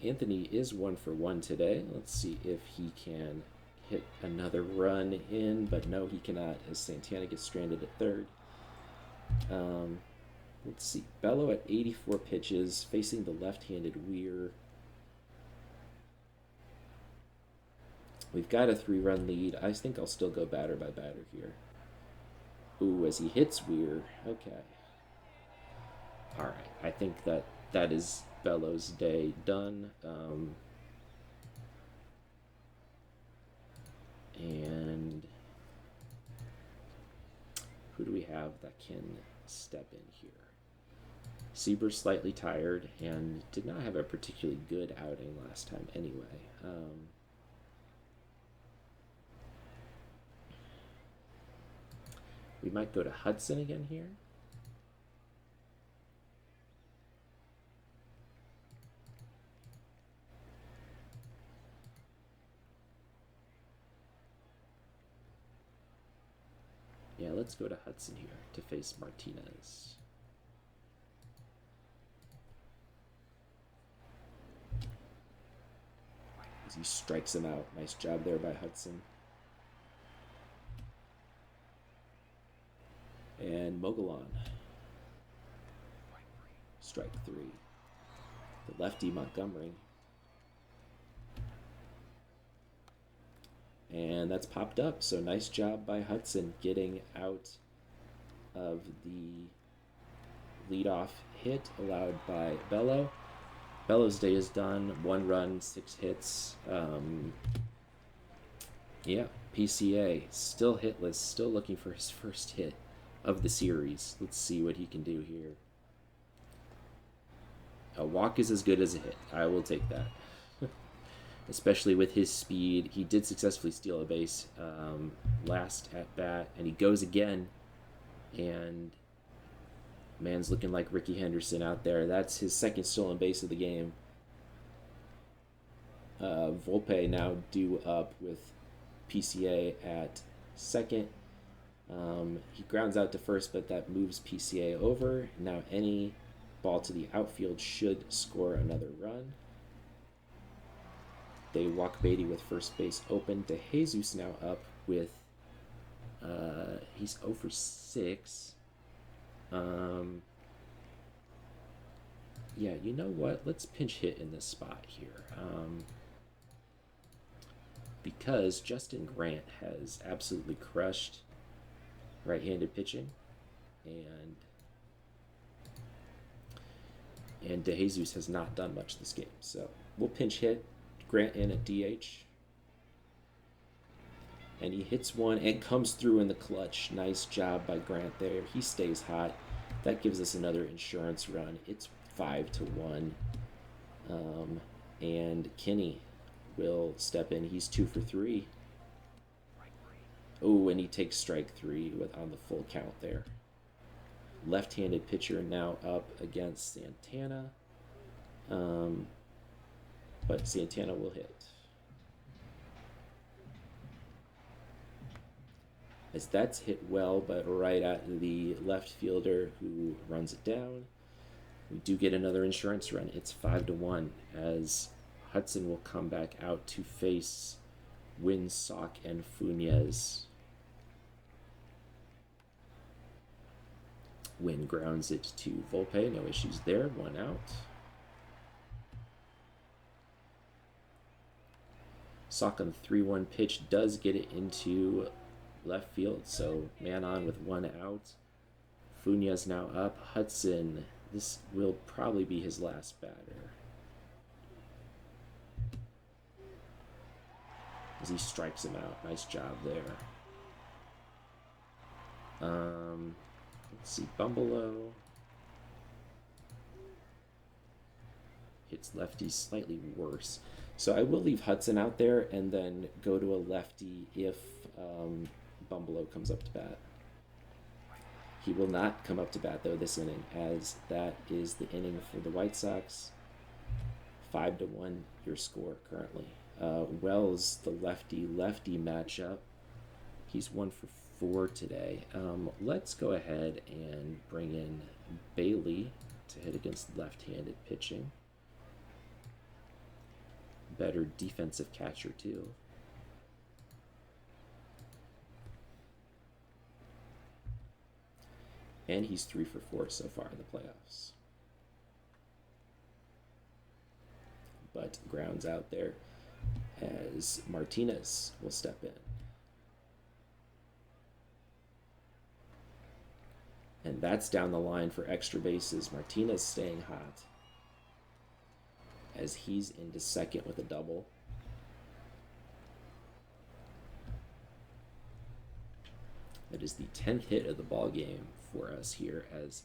[SPEAKER 1] Anthony is 1 for 1 today. Let's see if he can hit another run in, but no, he cannot, as Santana gets stranded at third. Let's see, Bello at 84 pitches, facing the left-handed Weir. We've got a 3-run lead. I think I'll still go batter by batter here. Ooh, as he hits Weir. Okay. All right, I think that is Bello's day done. And who do we have that can step in here? Seaber's slightly tired and did not have a particularly good outing last time anyway. We might go to Hudson again here. Yeah, let's go to Hudson here to face Martinez. As he strikes him out. Nice job there by Hudson. And Mogollon. Strike 3. The lefty Montgomery. And that's popped up. So nice job by Hudson getting out of the leadoff hit allowed by Bello. Bello's day is done. 1 run, 6 hits. Yeah, PCA still hitless. Still looking for his first hit of the series. Let's see what he can do here. A walk is as good as a hit. I will take that. Especially with his speed. He did successfully steal a base last at bat, and he goes again, and man's looking like Ricky Henderson out there. That's his second stolen base of the game. Volpe now due up with PCA at second. He grounds out to first, but that moves PCA over. Now any ball to the outfield should score another run. They walk Beatty with first base open. DeJesus now up with, he's 0 for 6. Yeah, you know what? Let's pinch hit in this spot here. Because Justin Grant has absolutely crushed right-handed pitching, and DeJesus has not done much this game. So we'll pinch hit Grant in at DH. And he hits one and comes through in the clutch. Nice job by Grant there. He stays hot. That gives us another insurance run. It's 5-1. And Kinney will step in. He's 2 for 3. Oh, and he takes strike 3 on the full count there. Left-handed pitcher now up against Santana. But Santana will hit. As that's hit well, but right at the left fielder who runs it down. We do get another insurance run. It's 5-1 as Hudson will come back out to face Winsock and Funes. Wynn grounds it to Volpe. No issues there. 1 out. Sock on the 3-1 pitch does get it into left field, so man on with 1 out. Funa's now up. Hudson, this will probably be his last batter, as he strikes him out. Nice job there. Let's see, Bumbelow hits lefty slightly worse. So I will leave Hudson out there and then go to a lefty if Bumbelow comes up to bat. He will not come up to bat, though, this inning, as that is the inning for the White Sox. 5-1 your score currently. Wells, the lefty-lefty matchup. He's 1 for 4 today. Let's go ahead and bring in Bailey to hit against left-handed pitching. Better defensive catcher, too. And he's 3 for 4 so far in the playoffs. But grounds out there as Martinez will step in. And that's down the line for extra bases. Martinez staying hot as he's into second with a double. That is the 10th hit of the ball game for us here, as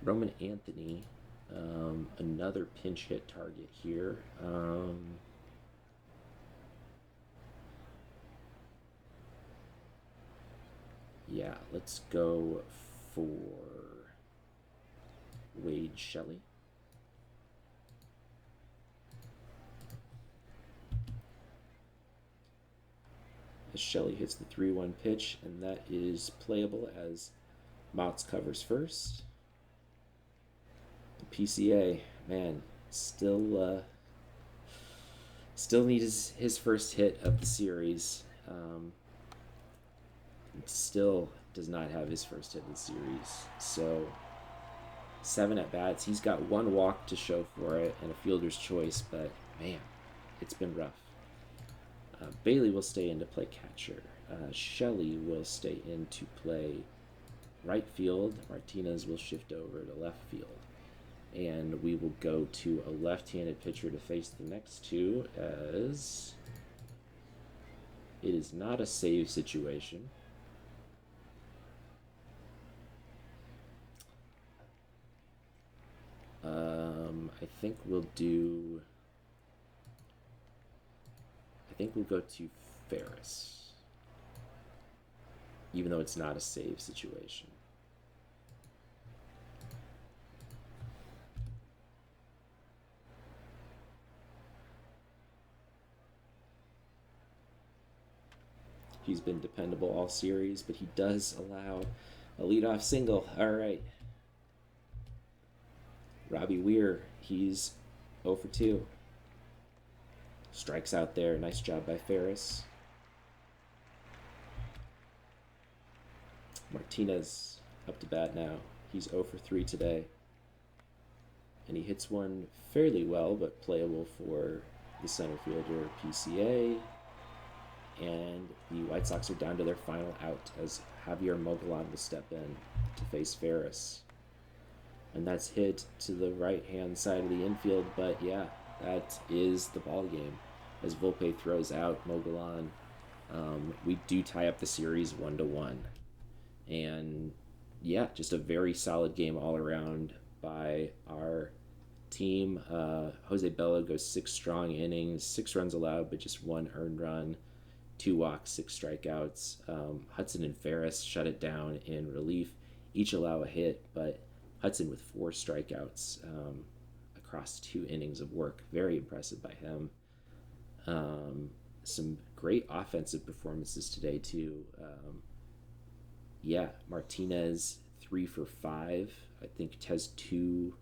[SPEAKER 1] Roman Anthony, another pinch hit target here. Yeah, let's go for Wade Shelley. As Shelley hits the 3-1 pitch, and that is playable as Mouts covers first. The PCA, man, still needs his first hit of the series. Still does not have his first hit of the series. So 7 at bats. He's got 1 walk to show for it and a fielder's choice, but man, it's been rough. Bailey will stay in to play catcher. Shelley will stay in to play right field. Martinez will shift over to left field. And we will go to a left-handed pitcher to face the next two, as it is not a save situation. I think we'll go to Ferris, even though it's not a save situation. He's been dependable all series, but he does allow a leadoff single. All right. Robbie Weir, he's 0 for 2. Strikes out there. Nice job by Ferris. Martinez up to bat now. He's 0 for 3 today. And he hits one fairly well, but playable for the center fielder, PCA. And the White Sox are down to their final out as Javier Mogollon will step in to face Ferris. And that's hit to the right-hand side of the infield, but yeah, that is the ball game as Volpe throws out Mogollon. We do tie up the series 1-1. And yeah, just a very solid game all around by our team. Jose Bello goes 6 strong innings, 6 runs allowed, but just 1 earned run, 2 walks, 6 strikeouts. Hudson and Ferris shut it down in relief. Each allow a hit, but Hudson with 4 strikeouts across 2 innings of work. Very impressive by him. Some great offensive performances today, too. Martinez 3 for 5. I think has two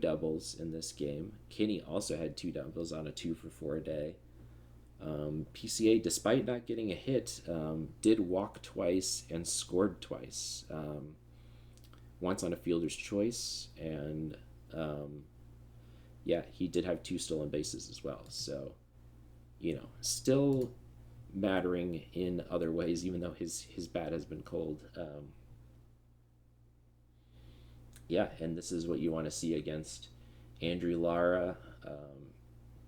[SPEAKER 1] doubles in this game. Kinney also had 2 doubles on a 2 for 4 day. PCA, despite not getting a hit, did walk twice and scored twice. once on a fielder's choice, and um, yeah, he did have two stolen bases as well. So, still mattering in other ways, even though his bat has been cold. Yeah, and this is what you want to see against Andrew Lara.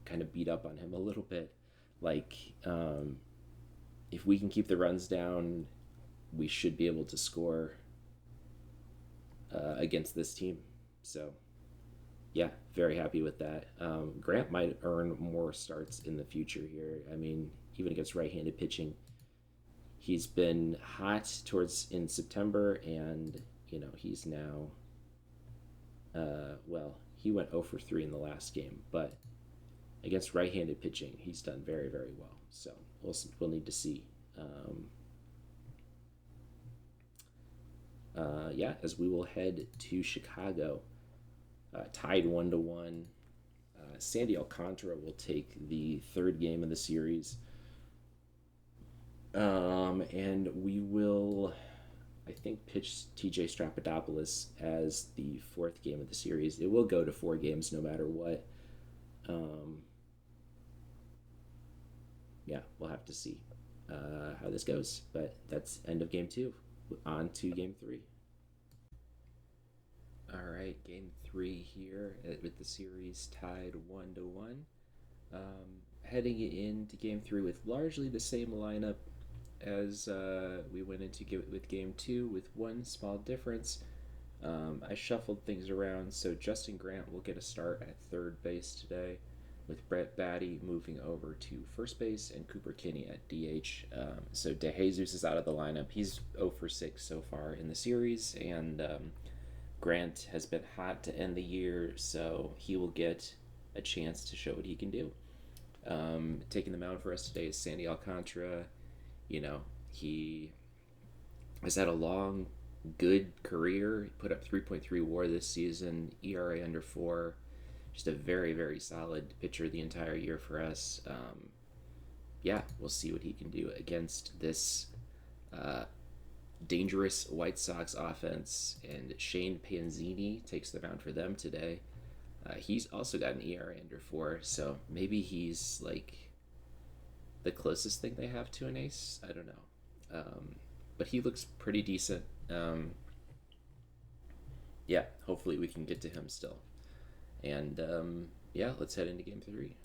[SPEAKER 1] Kind of beat up on him a little bit. Like, if we can keep the runs down, we should be able to score against this team. So, yeah, very happy with that. Grant might earn more starts in the future here. I mean, even against right-handed pitching, he's been hot towards in September, and he's now. Well, he went 0 for 3 in the last game, but against right-handed pitching, he's done very, very well. So we'll need to see. Yeah, as we will head to Chicago, tied 1-1. Sandy Alcantara will take the third game of the series, and we will, I think, pitch TJ Strapadopoulos as the fourth game of the series. It will go to 4 games no matter what. Yeah, we'll have to see how this goes. But that's end of game 2. On to game 3. All right, game 3 here with the series tied 1-1. Heading into game 3 with largely the same lineup as we went into with game 2, with one small difference. I shuffled things around, so Justin Grant will get a start at third base today, with Brett Batty moving over to first base and Cooper Kinney at DH. So DeJesus is out of the lineup. He's 0 for 6 so far in the series, and Grant has been hot to end the year, so he will get a chance to show what he can do. Taking the mound for us today is Sandy Alcantara. He has had a long, good career. He put up 3.3 WAR this season, ERA under 4. Just a very, very solid pitcher the entire year for us. Yeah, we'll see what he can do against this dangerous White Sox offense. And Shane Panzini takes the mound for them today. He's also got an ERA under 4, so maybe he's like the closest thing they have to an ace. I don't know. But he looks pretty decent. Yeah, hopefully we can get to him still. And yeah, let's head into game 3.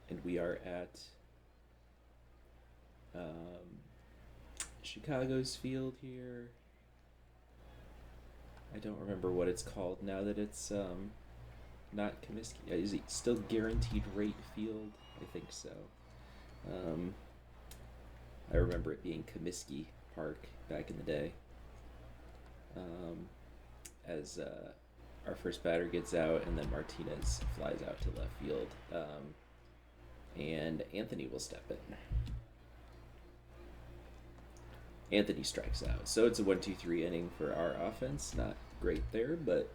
[SPEAKER 1] And we are at Chicago's field here. I don't remember what it's called now that it's not Comiskey. Is it still Guaranteed Rate Field? I think so. I remember it being Comiskey Park back in the day. As our first batter gets out, and then Martinez flies out to left field. And Anthony will step in. Anthony strikes out. So it's a 1-2-3 inning for our offense. Not great there, but,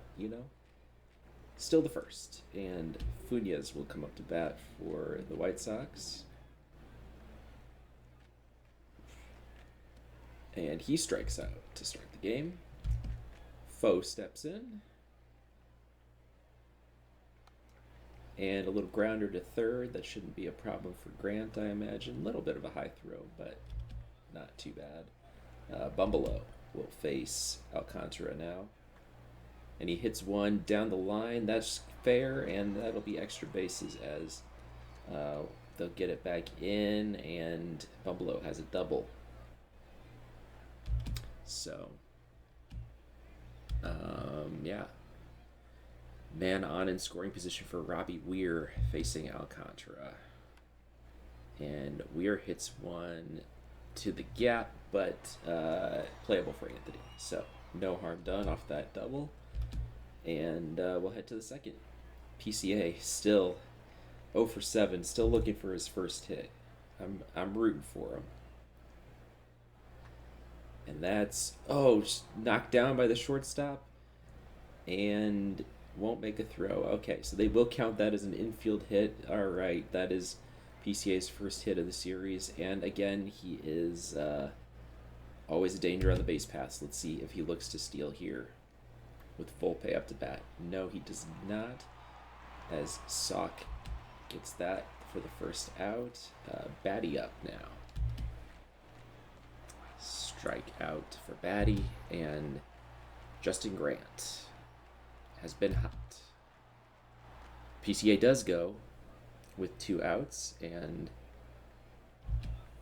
[SPEAKER 1] still the first. And Funes will come up to bat for the White Sox. And he strikes out to start the game. Foe steps in. And a little grounder to third. That shouldn't be a problem for Grant, I imagine. A little bit of a high throw, but not too bad. Bumbelow will face Alcantara now. And he hits one down the line. That's fair, and that'll be extra bases as they'll get it back in, and Bumbelow has a double. So, yeah. Man on in scoring position for Robbie Weir facing Alcantara. And Weir hits one to the gap, but playable for Anthony. So, no harm done off that double. And we'll head to the second. PCA still 0 for 7, still looking for his first hit. I'm rooting for him. And that's, knocked down by the shortstop and won't make a throw. Okay, so they will count that as an infield hit. All right, that is PCA's first hit of the series, and again, he is always a danger on the base paths. Let's see if he looks to steal here with Volpe up to bat. No, he does not, as Sock gets that for the first out. Batty up now. Strike out for Batty, and Justin Grant has been hot. PCA does go with 2 outs and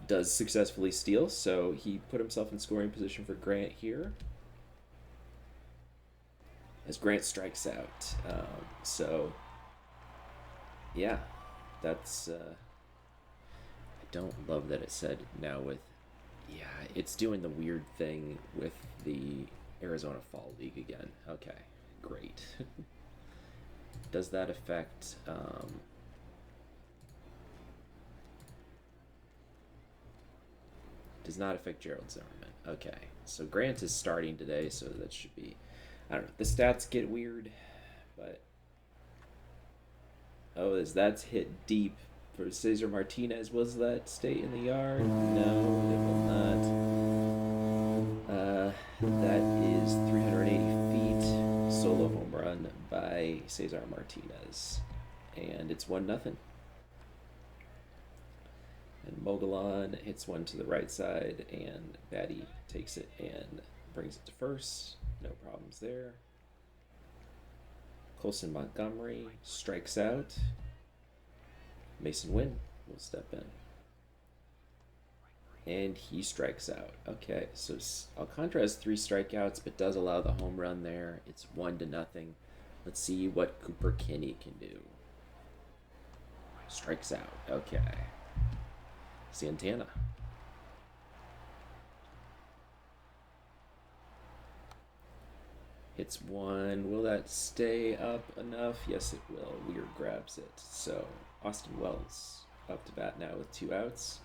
[SPEAKER 1] does successfully steal, so he put himself in scoring position for Grant here as Grant strikes out. So yeah, that's I don't love that it said now with, yeah, it's doing the weird thing with the Arizona Fall League again. Okay, great. Does that affect does not affect Gerald Zimmerman. Okay, so Grant is starting today, so that should be, I don't know, the stats get weird, but oh, is that's hit deep for Cesar Martinez. Was that stay in the yard? No, it will not. That is 380 feet, solo home run by Cesar Martinez, and it's 1-0. And Mogollon hits one to the right side, and Batty takes it and brings it to first. No problems there. Colson Montgomery strikes out. Mason Wynn will step in. And he strikes out. Okay, so Alcantara has 3 strikeouts, but does allow the home run there. It's 1-0. Let's see what Cooper Kinney can do. Strikes out. Okay. Santana. Hits one. Will that stay up enough? Yes, it will. Weir grabs it. So Austin Wells up to bat now with 2 outs.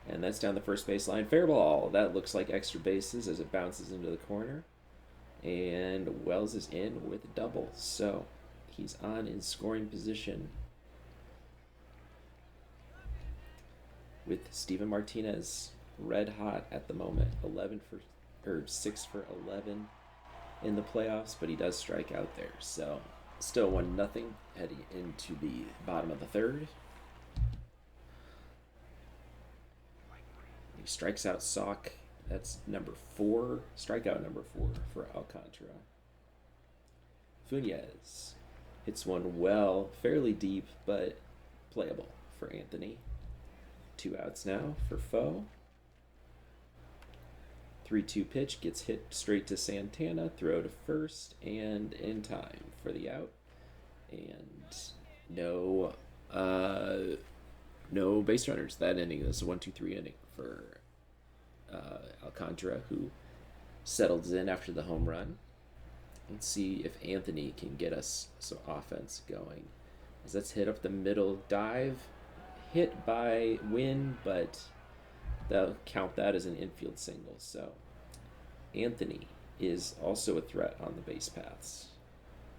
[SPEAKER 1] And that's down the first baseline. Fair ball. That looks like extra bases as it bounces into the corner. And Wells is in with a double. So he's on in scoring position with Steven Martinez red hot at the moment. 6 for 11 in the playoffs, but he does strike out there. So still 1-0 heading into the bottom of the third. He strikes out Sock. That's number 4, strikeout number 4 for Alcantara. Funes hits one well, fairly deep, but playable for Anthony. 2 outs now for Foe. 3-2 pitch gets hit straight to Santana, throw to first, and in time for the out. And no base runners that inning. This is a 1-2-3 inning for Alcantara, who settles in after the home run. Let's see if Anthony can get us some offense going. As that's hit up the middle, dive, hit by Wynn, but they'll count that as an infield single. So Anthony is also a threat on the base paths.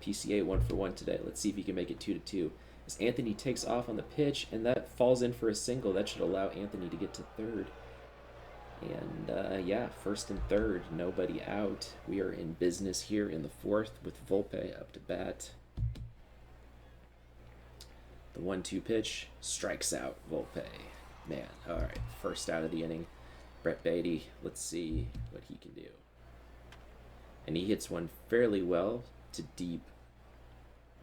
[SPEAKER 1] PCA 1 for 1 today. Let's see if he can make it 2-2. As Anthony takes off on the pitch, and that falls in for a single. That should allow Anthony to get to third. And yeah, first and third, nobody out. We are in business here in the fourth with Volpe up to bat. The 1-2 pitch strikes out Volpe. Man, all right, first out of the inning. Brett Beatty, let's see what he can do. And he hits one fairly well to deep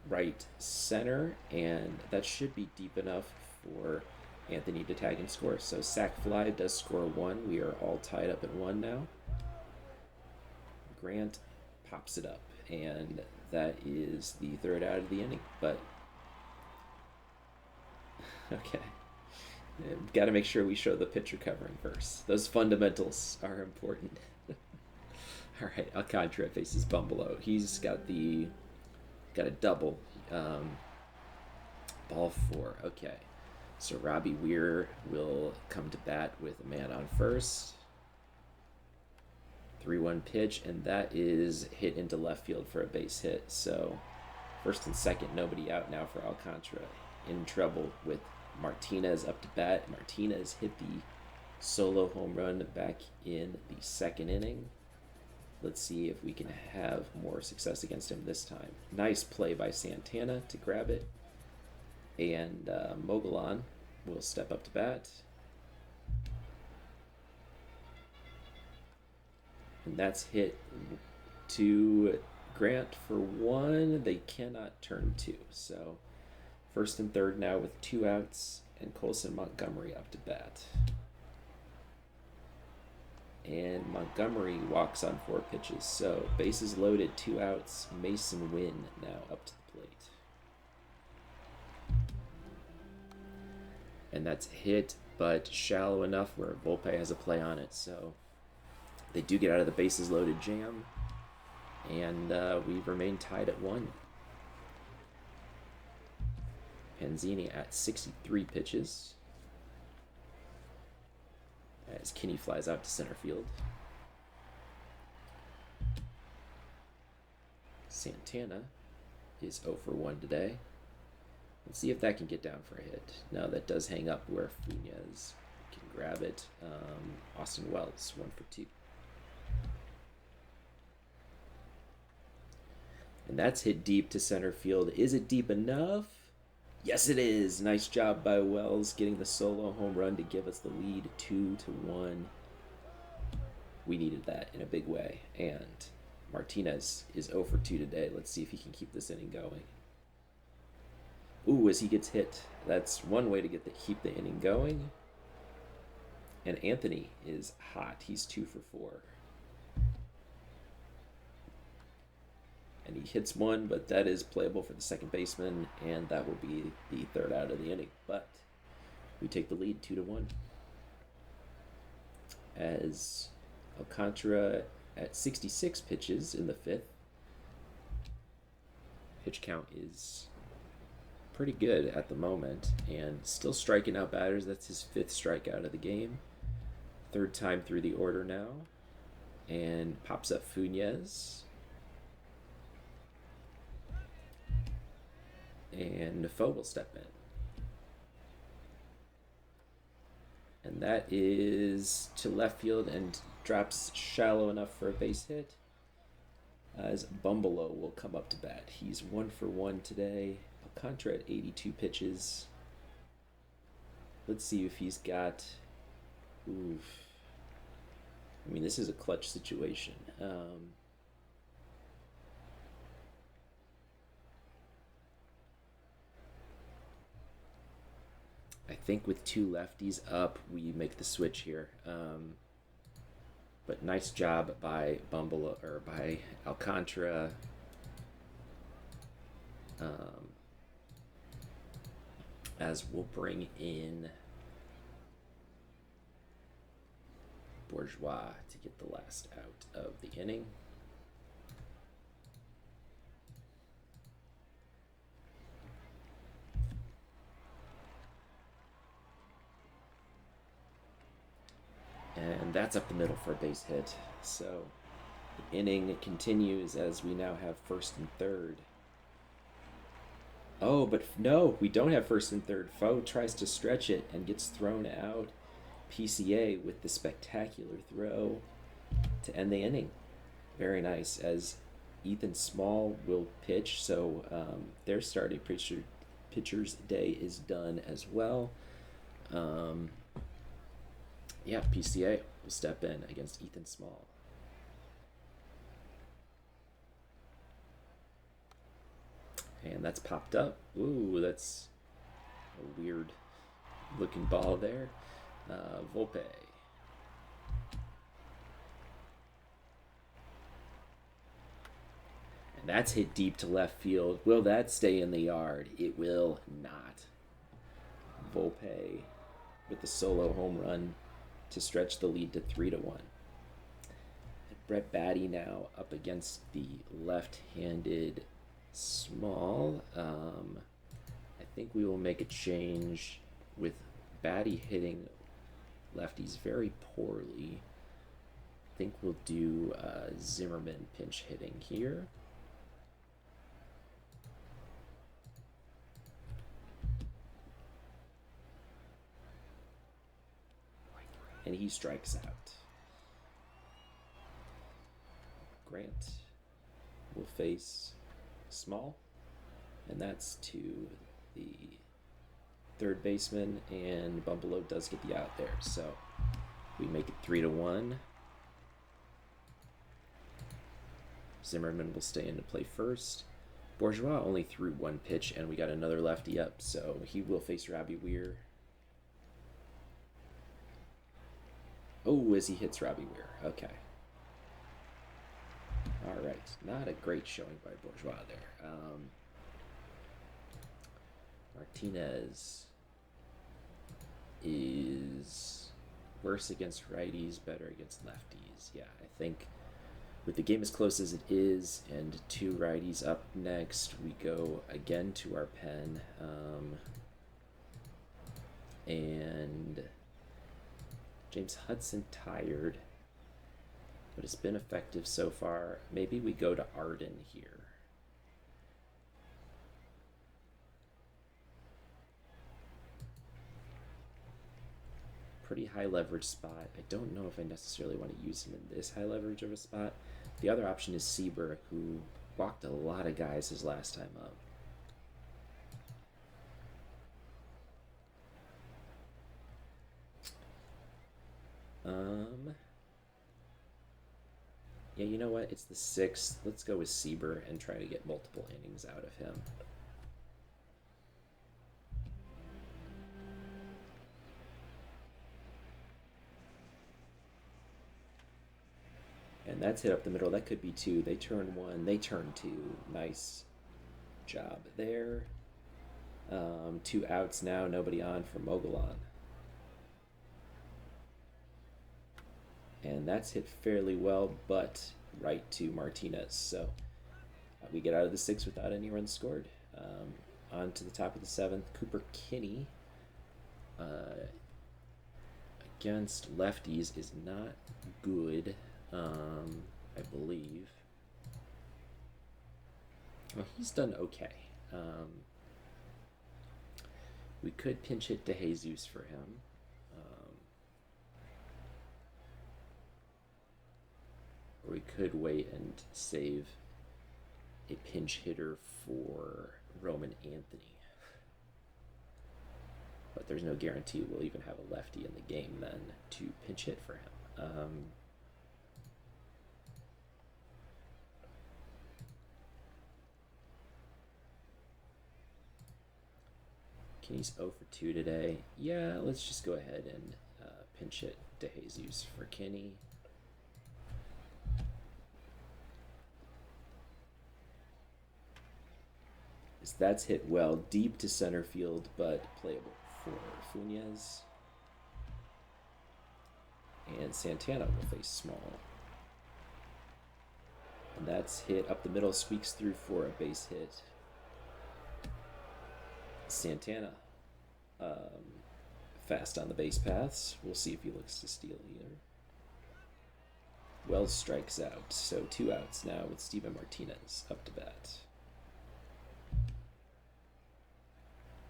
[SPEAKER 1] right center, and that should be deep enough for Anthony to tag and score. So sac fly does score 1. We are all tied up at 1 now. Grant pops it up, and that is the third out of the inning. But okay, got to make sure we show the pitcher covering first. Those fundamentals are important. All right, Alcantara faces Bumbelow. He's got a double ball 4. Okay. So Robbie Weir will come to bat with a man on first. 3-1 pitch, and that is hit into left field for a base hit. So first and second, nobody out now for Alcantara. In trouble with Martinez up to bat. Martinez hit the solo home run back in the second inning. Let's see if we can have more success against him this time. Nice play by Santana to grab it. And Mogollon will step up to bat. And that's hit to Grant for one. They cannot turn two. So first and third now with 2 outs, and Colson Montgomery up to bat. And Montgomery walks on 4 pitches. So bases loaded, 2 outs. Mason Wynn now up to the plate. And that's hit, but shallow enough where Volpe has a play on it. So they do get out of the bases loaded jam. And we remain tied at 1. Panzini at 63 pitches. As Kinney flies out to center field. Santana is 0 for 1 today. Let's see if that can get down for a hit. No, that does hang up where Funes can grab it. Austin Wells, 1 for 2. And that's hit deep to center field. Is it deep enough? Yes, it is. Nice job by Wells getting the solo home run to give us the lead 2-1. We needed that in a big way. And Martinez is 0 for 2 today. Let's see if he can keep this inning going. Ooh, as he gets hit. That's one way to keep the inning going. And Anthony is hot. He's 2 for 4. And he hits one, but that is playable for the second baseman, and that will be the 3rd out of the inning. But we take the lead 2-1. As Alcantara at 66 pitches in the 5th. Pitch count is pretty good at the moment, and still striking out batters. That's his 5th strikeout of the game. 3rd time through the order now. And pops up Funes. And Defoe will step in. And that is to left field and drops shallow enough for a base hit. As Bumbelow will come up to bat. He's 1 for 1 today. Alcantara at 82 pitches. Let's see if he's got... Oof. I mean, this is a clutch situation. I think with 2 lefties up, we make the switch here. But nice job by by Alcantara. As we'll bring in Bourgeois to get the last out of the inning. And that's up the middle for a base hit. So the inning continues as we now have 1st and 3rd. Oh, but no, we don't have 1st and 3rd. Foe tries to stretch it and gets thrown out. PCA with the spectacular throw to end the inning. Very nice, as Ethan Small will pitch. So their starting pitcher's day is done as well. Yeah, PCA will step in against Ethan Small. And that's popped up. Ooh, that's a weird looking ball there. Volpe. And that's hit deep to left field. Will that stay in the yard? It will not. Volpe with the solo home run to stretch the lead to 3-1. Brett Batty now up against the left-handed Small. I think we will make a change with Batty hitting lefties very poorly. I think we'll do Zimmerman pinch hitting here. and he strikes out. Grant will face Small, and that's to the third baseman, and Bumbleow does get the out there, so we make it 3-1. Zimmerman will stay in to play first. Bourgeois only threw one pitch, and we got another lefty up, so he will face Robbie Weir. Oh, as he hits Robbie Weir. Okay. All right. Not a great showing by Bourgeois there. Martinez is worse against righties, better against lefties. Yeah, I think with the game as close as it is and two righties up next, we go again to our pen. And James Hudson tired, but it's been effective so far. Maybe we go to Arden here. Pretty high leverage spot. I don't know if I necessarily want to use him in this high leverage of a spot. The other option is Sieber, who walked a lot of guys his last time up. Yeah, you know what? It's the 6th. Let's go with Sieber and try to get multiple innings out of him. And that's hit up the middle. That could be 2. They turn 1. They turn 2. Nice job there. 2 outs now. Nobody on for Mogollon. And that's hit fairly well, but right to Martinez. So we get out of the 6th without any runs scored. On to the top of the 7th. Cooper Kinney against lefties is not good. I believe. Well, he's done okay. We could pinch hit De Jesus for him. Or we could wait and save a pinch hitter for Roman Anthony. But there's no guarantee we'll even have a lefty in the game then to pinch hit for him. Kenny's 0 for 2 today. Yeah, let's just go ahead and pinch hit De Jesus for Kenny. That's hit well, deep to center field, but playable for Funes. And Santana will face Small. And that's hit up the middle, squeaks through for a base hit. Santana fast on the base paths. We'll see if he looks to steal here. Wells strikes out, so 2 outs now with Steven Martinez up to bat.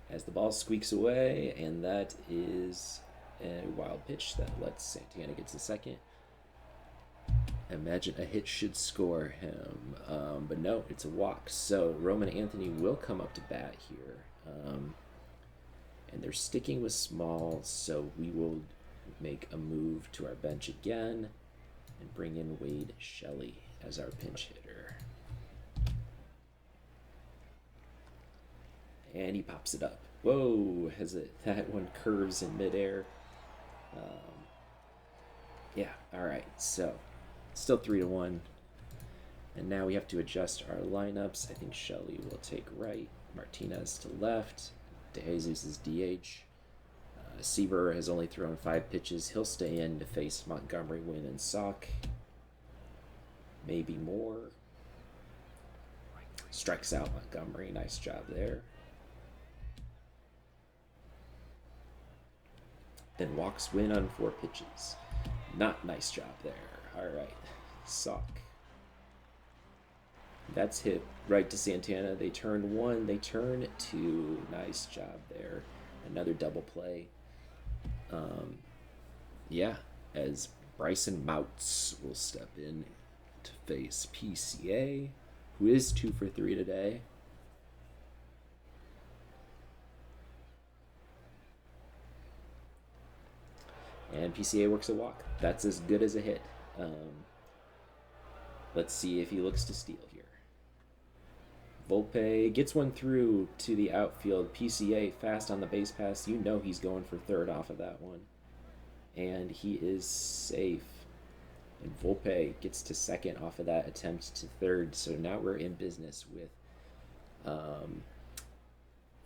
[SPEAKER 1] As the ball squeaks away, and that is a wild pitch that lets Santana get to second. Imagine a hit should score him, but no, it's a walk. So Roman Anthony will come up to bat here, and they're sticking with Small, so we will make a move to our bench again and bring in Wade Shelley as our pinch hitter. And he pops it up. Whoa, that one curves in midair. Yeah, all right, so still 3-1. And now we have to adjust our lineups. I think Shelley will take right, Martinez to left, De Jesus is DH. Sieber has only thrown 5 pitches. He'll stay in to face Montgomery, Wynn, and Sock. Maybe more. Strikes out Montgomery. Nice job there. Then walks Wynn on 4 pitches. Not nice job there. All right. Sock. That's hit right to Santana. They turn 1. They turn 2. Nice job there. Another double play. Yeah, as Bryson Mouts will step in to face PCA, who is 2 for 3 today. And PCA works a walk. That's as good as a hit. Let's see if he looks to steal here. Volpe gets one through to the outfield. PCA fast on the base pass. You know he's going for third off of that one. And he is safe. And Volpe gets to second off of that attempt to third. So now we're in business with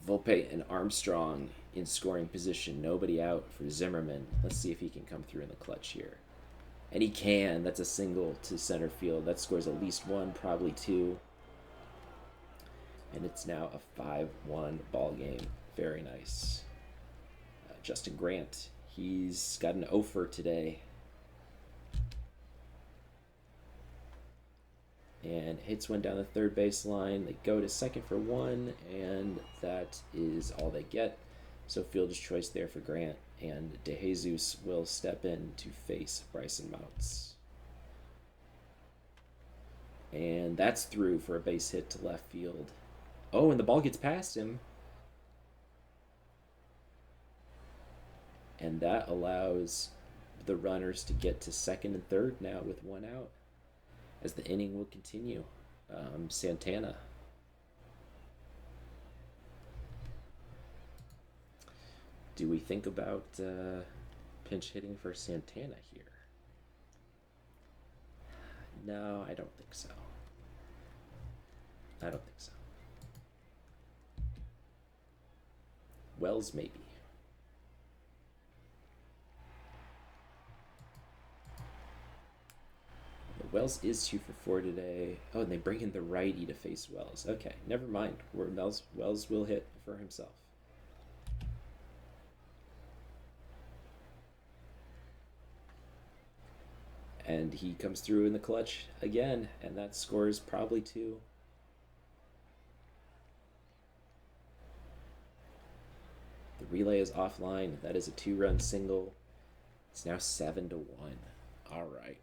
[SPEAKER 1] Volpe and Armstrong in scoring position. Nobody out for Zimmerman. Let's see if he can come through in the clutch here. And he can. That's a single to center field. That scores at least one, probably two. And it's now a 5-1 ball game. Very nice. Justin Grant, he's got an offer today. And hits one down the third baseline. They go to second for one, and that is all they get. So fielder's choice there for Grant, and DeJesus will step in to face Bryson Mouts. And that's through for a base hit to left field. Oh, and the ball gets past him. And that allows the runners to get to second and third now with one out, as the inning will continue. Santana. Do we think about pinch hitting for Santana here? No, I don't think so. I don't think so. Wells, maybe. Wells is 2 for 4 today. Oh, and they bring in the righty to face Wells. Okay, never mind. Wells will hit for himself. And he comes through in the clutch again, and that scores probably two. The relay is offline. That is a 2-run single. It's now 7-1. All right.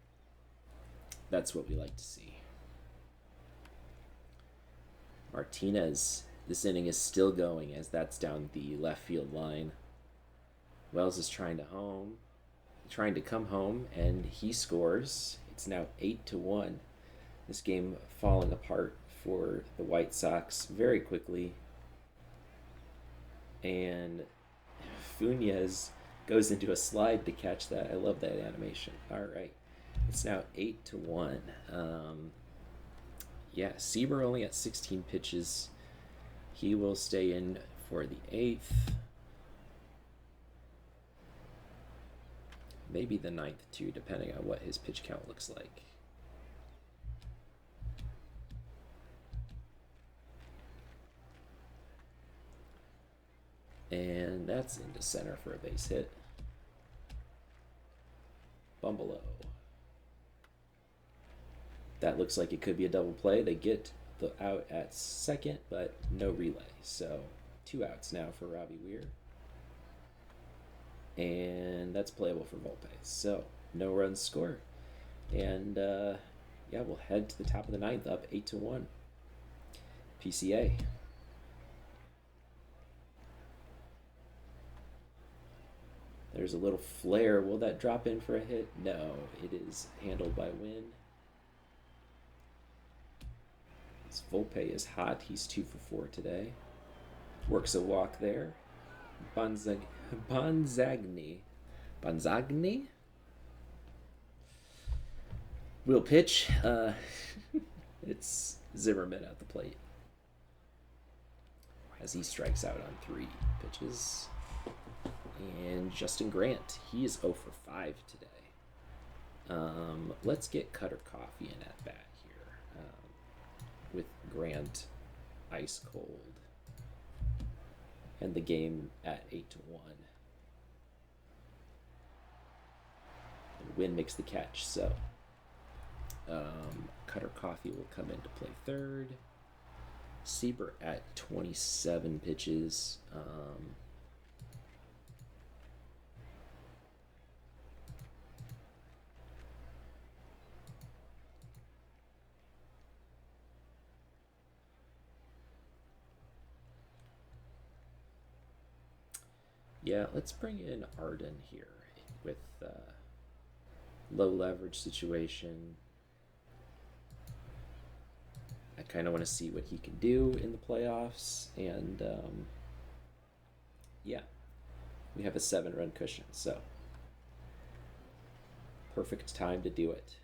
[SPEAKER 1] That's what we like to see. Martinez, this inning is still going as that's down the left field line. Wells is trying to come home, and he scores. It's now 8-1. This game falling apart for the White Sox very quickly. And Funes goes into a slide to catch that. I love that animation. All right. It's now 8-1. Yeah, Sieber only at 16 pitches. He will stay in for the 8th. Maybe the 9th too, depending on what his pitch count looks like. And that's into center for a base hit. Bumbelow. That looks like it could be a double play. They get the out at second, but no relay. So 2 outs now for Robbie Weir. And that's playable for Volpe. So no runs scored. And yeah, we'll head to the top of the 9th, up 8-1. PCA. There's a little flare. Will that drop in for a hit? No, it is handled by Wynn. This Volpe is hot. He's 2 for 4 today. Works a walk there. Bonzagni will pitch. It's Zimmerman at the plate as he strikes out on 3 pitches. And Justin Grant, he is 0 for 5 today. Let's get Cutter Coffee in at bat here with Grant ice cold. And the game at 8-1. And Wynn makes the catch, so Cutter Coffee will come in to play third. Sieber at 27 pitches. Yeah, let's bring in Arden here with low leverage situation. I kind of want to see what he can do in the playoffs, and yeah, we have a 7-run cushion, so perfect time to do it.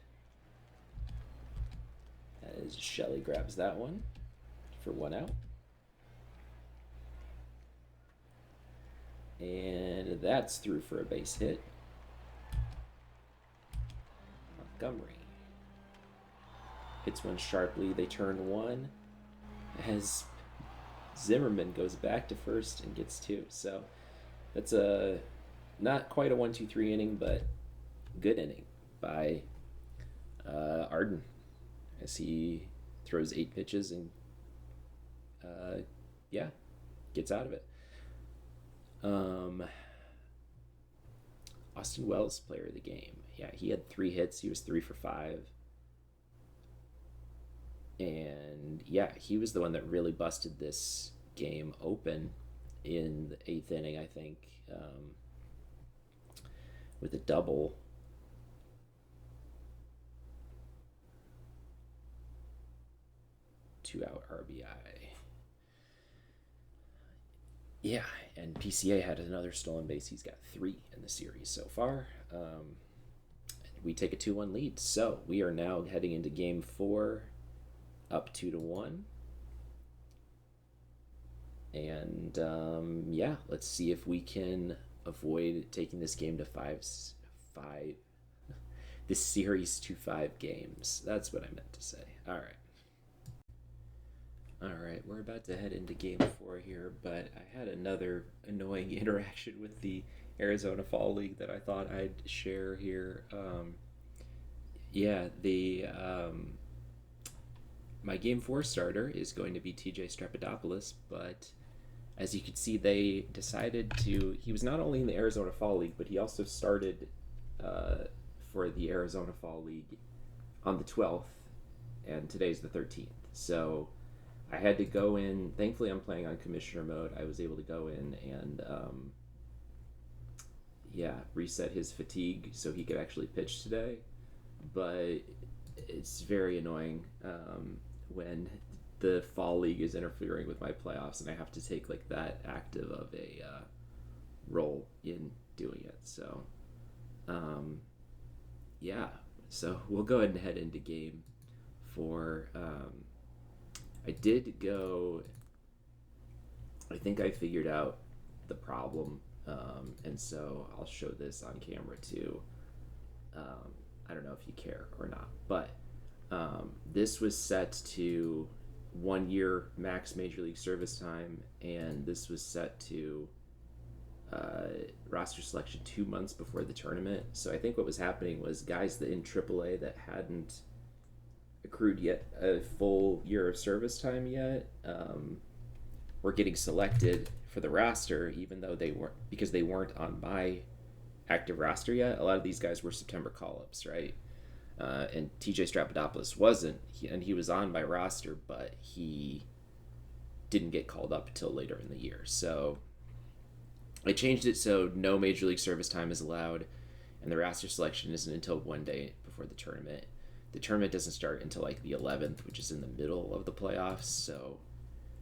[SPEAKER 1] As Shelley grabs that one for 1 out. And that's through for a base hit. Montgomery hits one sharply. They turn one as Zimmerman goes back to first and gets two. So that's a not quite a 1-2-3 inning, but good inning by Arden as he throws 8 pitches and yeah, gets out of it. Austin Wells, player of the game. Yeah, he had 3 hits. He was 3 for 5. And yeah, he was the one that really busted this game open in the 8th inning, I think, with a double. Two-out RBI. Yeah, and PCA had another stolen base. He's got 3 in the series so far. We take a 2-1 lead. So we are now heading into game 4, up 2-1. And yeah, let's see if we can avoid taking this game to this series to 5 games. That's what I meant to say. All right, we're about to head into game 4 here, but I had another annoying interaction with the Arizona Fall League that I thought I'd share here. Yeah, my game 4 starter is going to be TJ Strepidopoulos, but as you can see, they decided to. He was not only in the Arizona Fall League, but he also started for the Arizona Fall League on the 12th, and today's the 13th. So I had to go in. Thankfully, I'm playing on commissioner mode. I was able to go in and reset his fatigue so he could actually pitch today. But it's very annoying when the fall league is interfering with my playoffs and I have to take like that active of a role in doing it. So so we'll go ahead and head into game 4. I did go. I think I figured out the problem, and so I'll show this on camera too. I don't know if you care or not, but this was set to 1 year max Major League service time, and this was set to roster selection 2 months before the tournament. So I think what was happening was guys that in AAA that hadn't accrued yet a full year of service time yet were getting selected for the roster, even though they weren't on my active roster yet. A lot of these guys were September call-ups, right? And TJ Strapidopoulos wasn't, and he was on my roster, but he didn't get called up until later in the year. So I changed it so no Major League service time is allowed, and the roster selection isn't until 1 day before the tournament. The tournament doesn't start until like the 11th, which is in the middle of the playoffs. So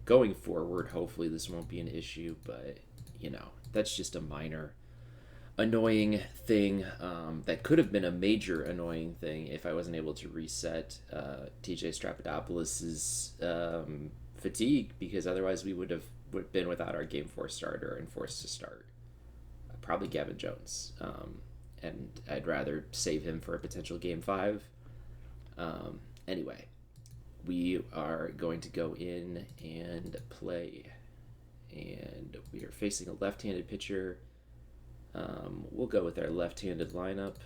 [SPEAKER 1] going forward, hopefully this won't be an issue, but that's just a minor annoying thing that could have been a major annoying thing if I wasn't able to reset TJ Strapidopoulos' fatigue, because otherwise we would have been without our game 4 starter and forced to start probably Gavin Jones, and I'd rather save him for a potential game 5. Anyway, we are going to go in and play, and we are facing a left-handed pitcher. We'll go with our left-handed lineup.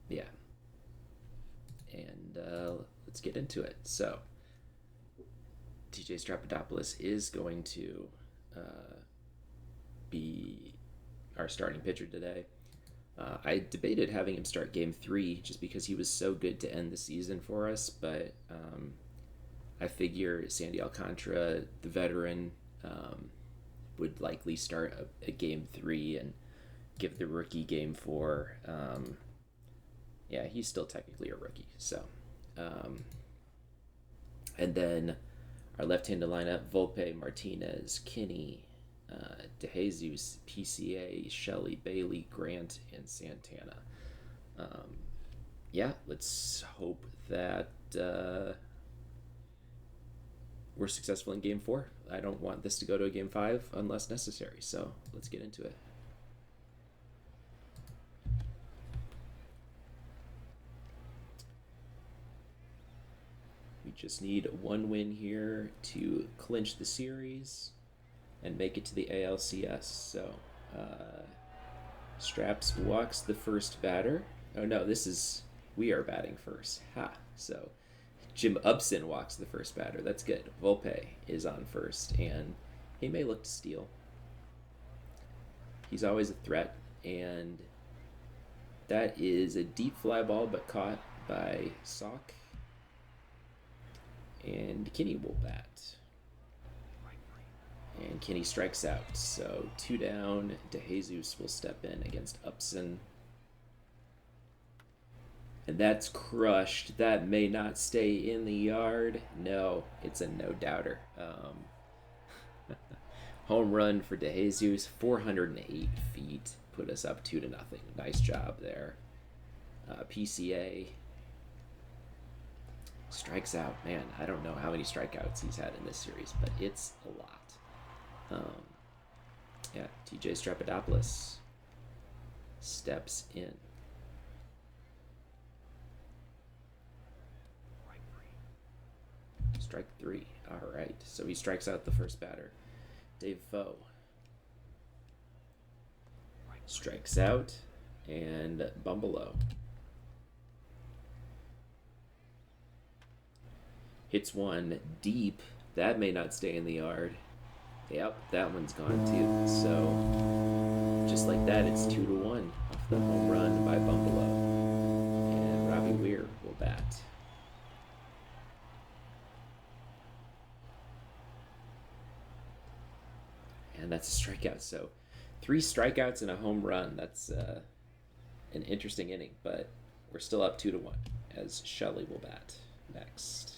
[SPEAKER 1] Yeah. And let's get into it. So, TJ Strapidopoulos is going to be our starting pitcher today. I debated having him start game 3 just because he was so good to end the season for us, but I figure Sandy Alcantara, the veteran, would likely start a game 3 and give the rookie game 4. Yeah, he's still technically a rookie. So, and then our left-handed lineup: Volpe, Martinez, Kinney, DeJesus, PCA, Shelley, Bailey, Grant, and Santana. Yeah, let's hope that we're successful in game 4. I don't want this to go to a game 5 unless necessary. So let's get into it. We just need one win here to clinch the series and make it to the ALCS. So Straps walks the first batter. Oh no, we are batting first. Ha. So Jim Upson walks the first batter. That's good. Volpe is on first, and he may look to steal. He's always a threat, and that is a deep fly ball, but caught by Sock. And Kinney will bat. And Kinney strikes out. So 2 down. DeJesus will step in against Upson. And that's crushed. That may not stay in the yard. No, it's a no-doubter. Home run for DeJesus. 408 feet. Put us up 2-0. Nice job there. PCA strikes out. Man, I don't know how many strikeouts he's had in this series, but it's a lot. Yeah, TJ Strapidopoulos steps in. Strike 3. All right, so he strikes out the first batter. Dave Foe strikes out, and Bumbelow hits one deep. That may not stay in the yard. Yep, that one's gone too. So just like that, it's 2-1 off the home run by Bumbelow. And Robbie Weir will bat. And that's a strikeout. So 3 strikeouts and a home run. That's an interesting inning, but we're still up 2-1 as Shelley will bat next.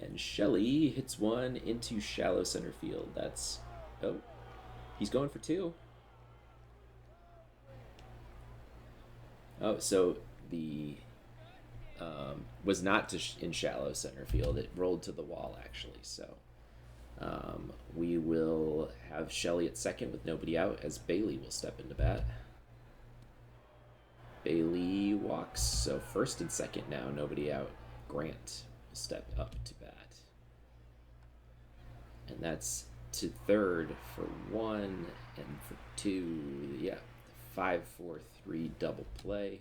[SPEAKER 1] And Shelley hits one into shallow center field. That's, oh, he's going for 2. Oh, so the was not in shallow center field. It rolled to the wall, actually. So we will have Shelley at second with nobody out as Bailey will step into bat. Bailey walks, so first and second now, nobody out. Grant will step up to bat. And that's to third for 1 and for 2. Yeah, 5-4-3 double play.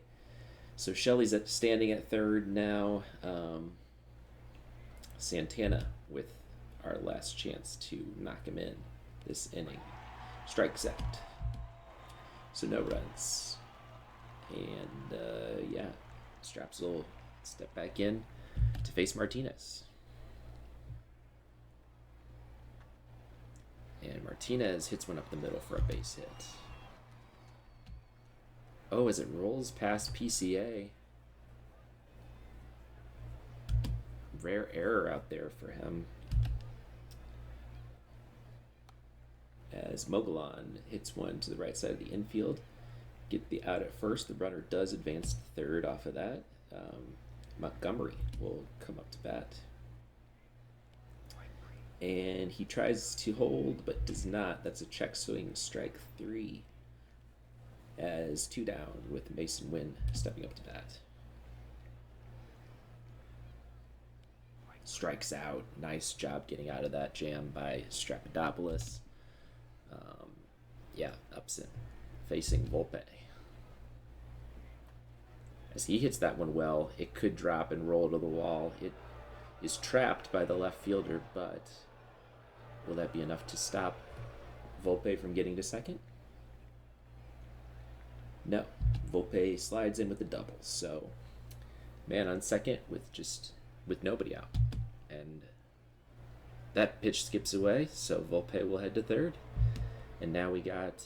[SPEAKER 1] So Shelley's standing at third now. Santana with our last chance to knock him in this inning. Strikes out. So no runs. And yeah, Straps will step back in to face Martinez. And Martinez hits one up the middle for a base hit. Oh, as it rolls past PCA. Rare error out there for him. As Mogollon hits one to the right side of the infield. Get the out at first. The runner does advance to third off of that. Montgomery will come up to bat. And he tries to hold, but does not. That's a check swing, strike 3. As 2 down with Mason Wynn stepping up to bat. Strikes out. Nice job getting out of that jam by Strapidopoulos. Yeah, Upson facing Volpe. As he hits that one well, it could drop and roll to the wall. It is trapped by the left fielder, but will that be enough to stop Volpe from getting to second? No. Volpe slides in with a double. So, man on second with nobody out. And That pitch skips away, so Volpe will head to third. And now we got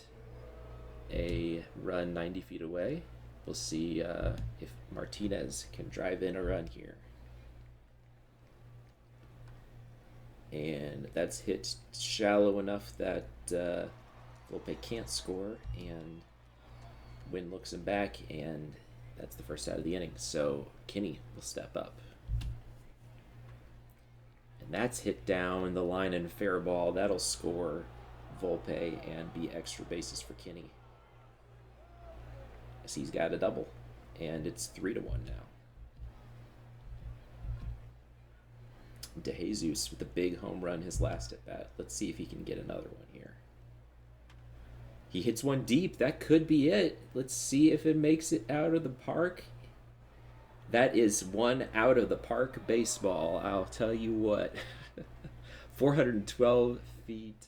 [SPEAKER 1] a run 90 feet away. We'll see if Martinez can drive in a run here. And that's hit shallow enough that Volpe can't score, and Wynn looks him back, and that's the first out of the inning. So Kinney will step up. And that's hit down the line and fair ball. That'll score Volpe and be extra bases for Kinney. As he's got a double, and it's 3-1 now. DeJesus with a big home run his last at bat. Let's see if he can get another one here. He hits one deep. That could be it. Let's see if it makes it out of the park. That is one out of the park baseball. I'll tell you what. 412 feet,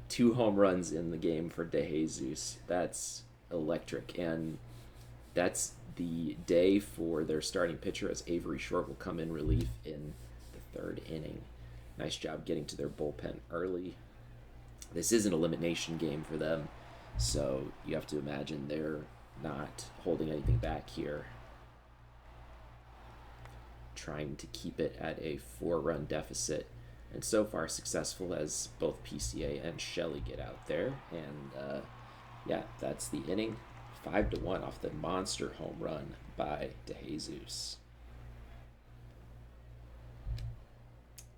[SPEAKER 1] 2 home runs in the game for DeJesus. That's electric, and that's the day for their starting pitcher, as Avery Short will come in relief in the 3rd inning. Nice job getting to their bullpen early. This is an elimination game for them, so you have to imagine they're not holding anything back here. Trying to keep it at a 4-run deficit, and so far successful, as both PCA and Shelley get out there. And yeah, that's the inning. 5-1 off the monster home run by DeJesus.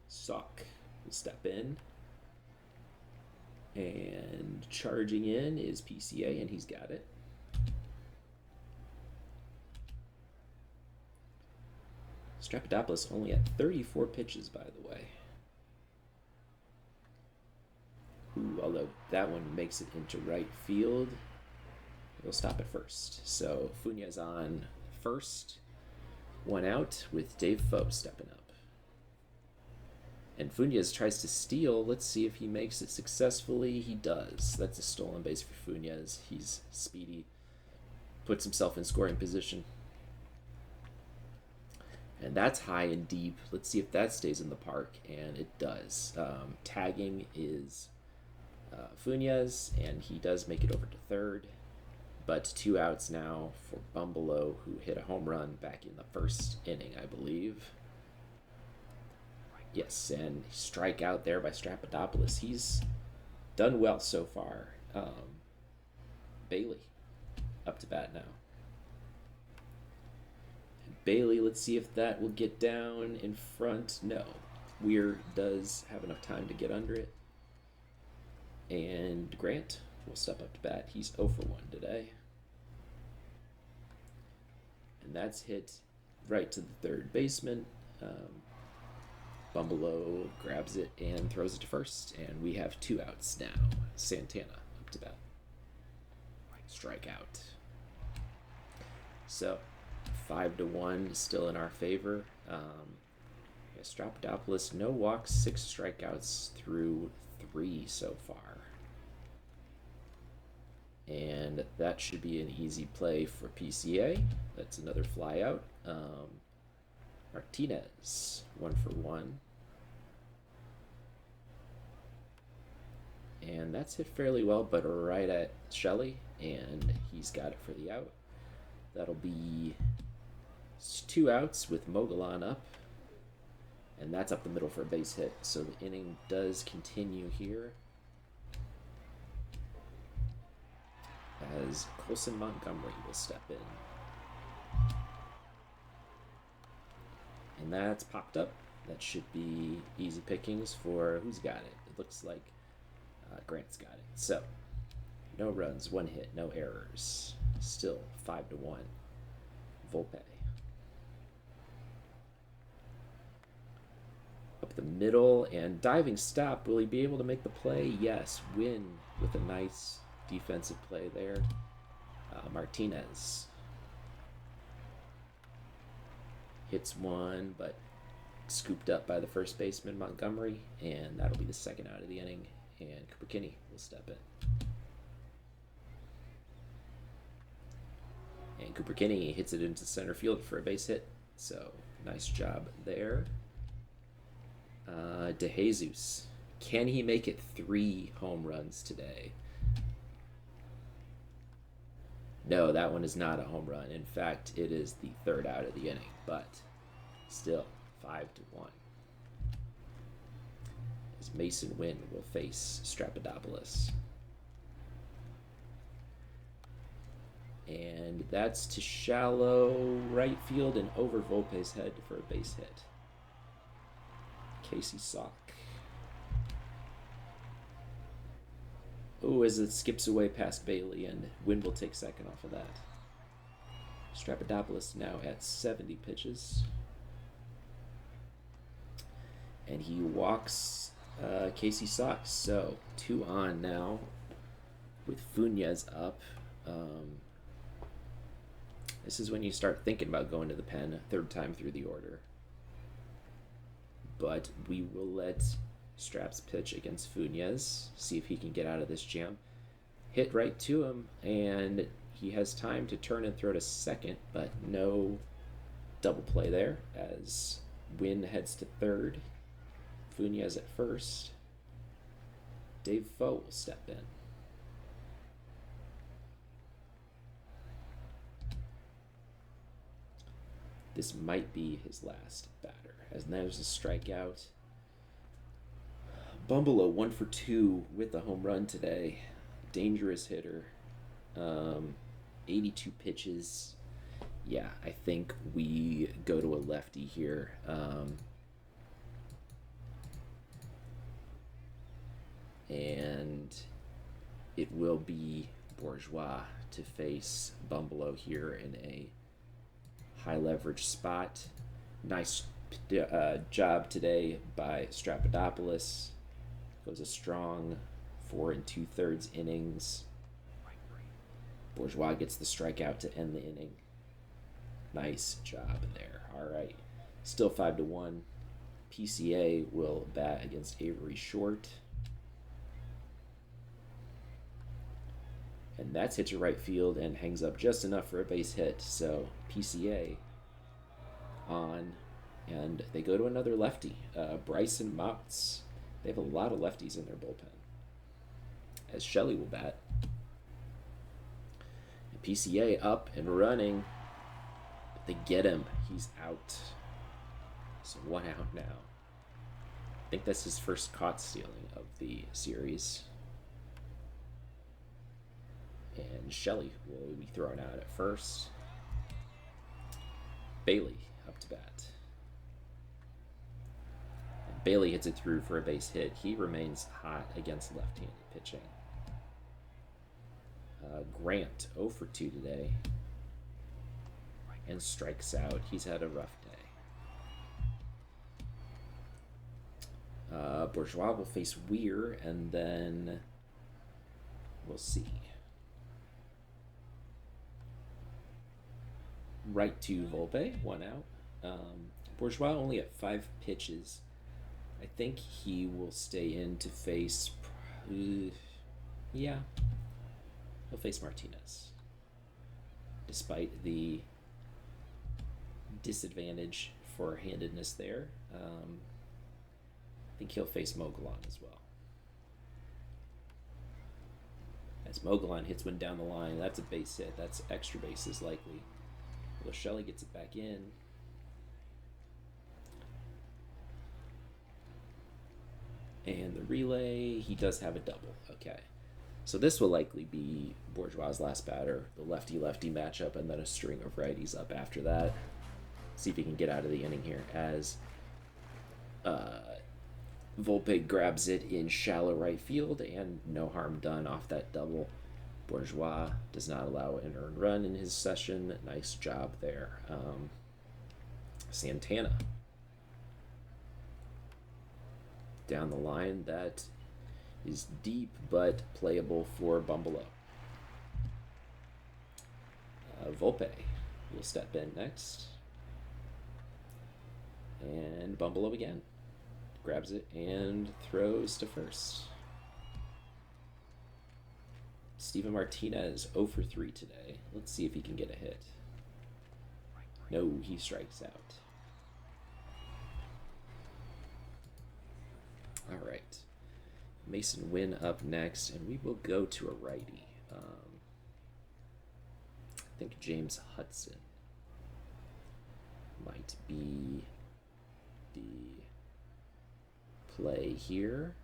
[SPEAKER 1] Sock will step in. And charging in is PCA, and he's got it. Strapidopoulos only at 34 pitches, by the way. Ooh, although that one makes it into right field. We'll stop at first. So Funes on first, 1 out, with Dave Foe stepping up. And Funes tries to steal. Let's see if he makes it successfully. He does. That's a stolen base for Funes. He's speedy. Puts himself in scoring position. And that's high and deep. Let's see if that stays in the park. And it does. Tagging is Funes, and he does make it over to third. But 2 outs now for Bumbelow, who hit a home run back in the 1st inning, I believe. Yes, and strikeout there by Strapidopoulos. He's done well so far. Bailey up to bat now. And Bailey, let's see if that will get down in front. No. Weir does have enough time to get under it. And Grant will step up to bat. He's 0 for 1 today. And that's hit right to the 3rd baseman. Bumbelow grabs it and throws it to first. And we have 2 outs now. Santana up to bat. Strikeout. So 5-1 still in our favor. Strapidopoulos, no walks, 6 strikeouts through 3 so far. And that should be an easy play for PCA. That's another fly out. Martinez, 1 for 1. And that's hit fairly well, but right at Shelley, and he's got it for the out. That'll be 2 outs with Mogollon up. And that's up the middle for a base hit. So the inning does continue here, as Colson Montgomery will step in. And that's popped up. That should be easy pickings for who's got it. It looks like Grant's got it. So, no runs, 1 hit, no errors. Still 5-1. Volpe. Up the middle, and diving stop. Will he be able to make the play? Yes. Win with a nice defensive play there. Martinez hits one, but scooped up by the first baseman, Montgomery, and that'll be the 2nd out of the inning, and Cooper Kinney will step in. And Cooper Kinney hits it into center field for a base hit, so nice job there. DeJesus. Can he make it 3 home runs today? No, that one is not a home run. In fact, it is the 3rd out of the inning, but still 5-1. As Mason Wynn will face Strapidopoulos. And that's to shallow right field and over Volpe's head for a base hit. Casey Sock. Oh, as it skips away past Bailey, and Wynn will take second off of that. Strapidopoulos now at 70 pitches. And he walks Casey Sock. So 2 on now with Funes up. This is when you start thinking about going to the pen 3rd time through the order. But we will let Straps pitch against Funes, see if he can get out of this jam. Hit right to him, and he has time to turn and throw to second, but no double play there as Wynn heads to 3rd. Funes at 1st. Dave Foe will step in. This might be his last batter, as there's a strikeout. Bumble 1 for 2 with a home run today. Dangerous hitter. 82 pitches. Yeah, I think we go to a lefty here. And it will be Bourgeois to face Bumble here in a high leverage spot. Nice job today by Strapidopoulos. Goes a strong 4 2/3 innings. Bourgeois gets the strikeout to end the inning. Nice job there. All right. Still 5-1. PCA will bat against Avery Short. And that's hit to right field and hangs up just enough for a base hit. So PCA on, and they go to another lefty, Bryson Motts. They have a lot of lefties in their bullpen. As Shelley will bat. And PCA up and running. But they get him. He's out. So 1 out now. I think that's his first caught stealing of the series. And Shelley will be thrown out at 1st. Bailey up to bat. And Bailey hits it through for a base hit. He remains hot against left-handed pitching. Grant 0 for 2 today. And strikes out. He's had a rough day. Bourgeois will face Weir, and then we'll see. Right to Volpe, 1 out. Bourgeois only at 5 pitches. I think he will stay in to face... yeah. He'll face Martinez. Despite the disadvantage for handedness there. I think he'll face Mogollon as well. As Mogollon hits one down the line, that's a base hit. That's extra bases likely. Well, Shelley gets it back in. And the relay, he does have a double. Okay. So this will likely be Bourgeois' last batter, the lefty-lefty matchup, and then a string of righties up after that. See if he can get out of the inning here as Volpe grabs it in shallow right field, and no harm done off that double. Bourgeois does not allow an earned run in his session. Nice job there. Santana. Down the line, that is deep but playable for Bumble. Volpe will step in next. And Bumble again. Grabs it and throws to first. Steven Martinez 0 for 3 today. Let's see if he can get a hit. No, he strikes out. Mason Wynn up next, and we will go to a righty. I think James Hudson might be the play here.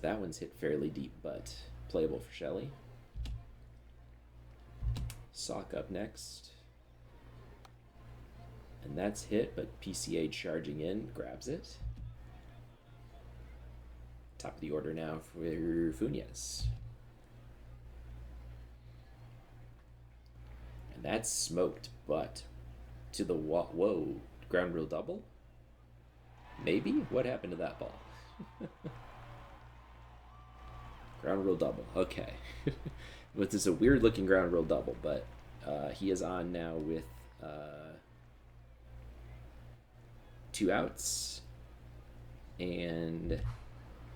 [SPEAKER 1] That one's hit fairly deep, but playable for Shelley. Sock up next. And that's hit, but PCA charging in, grabs it. Top of the order now for Funes. And that's smoked, but to the wall. Whoa, ground rule double? Maybe? What happened to that ball? Ground rule double. Okay. This is a weird looking ground rule double, but he is on now with 2 outs. And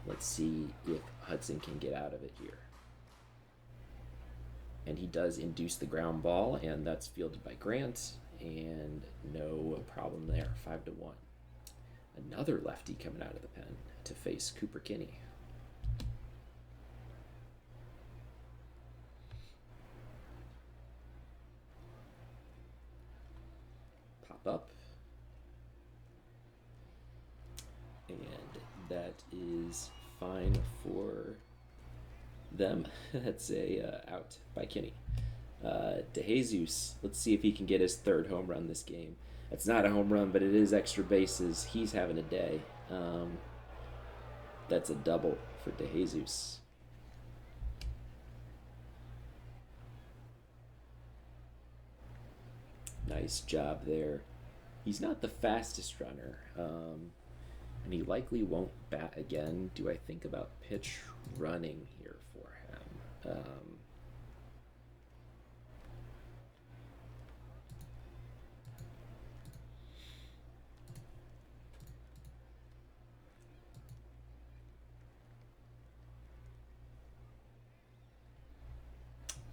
[SPEAKER 1] let's see if Hudson can get out of it here. And he does induce the ground ball, and that's fielded by Grant. And no problem there. 5-1. Another lefty coming out of the pen to face Cooper Kinney. Up, and that is fine for them. That's a out by Kinney. DeJesus, let's see if he can get his 3rd home run this game. It's not a home run, but it is extra bases. He's having a day. That's a double for DeJesus. Nice job there. He's not the fastest runner, and he likely won't bat again. Do I think about pitch running here for him?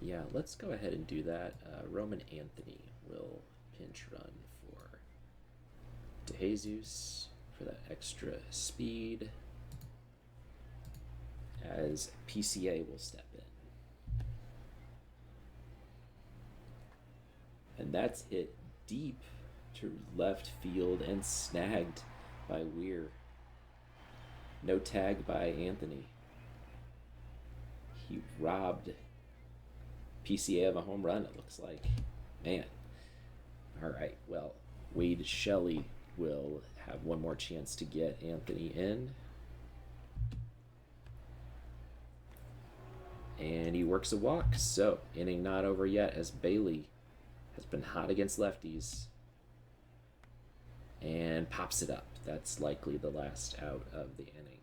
[SPEAKER 1] Yeah, let's go ahead and do that. Roman Anthony will pinch run for DeJesus for that extra speed, as PCA will step in. And that's hit deep to left field and snagged by Weir. No tag by Anthony. He robbed PCA of a home run, it looks like. Man. All right, well, Wade Shelley will have one more chance to get Anthony in. And he works a walk, so inning not over yet, as Bailey has been hot against lefties and pops it up. That's likely the last out of the inning,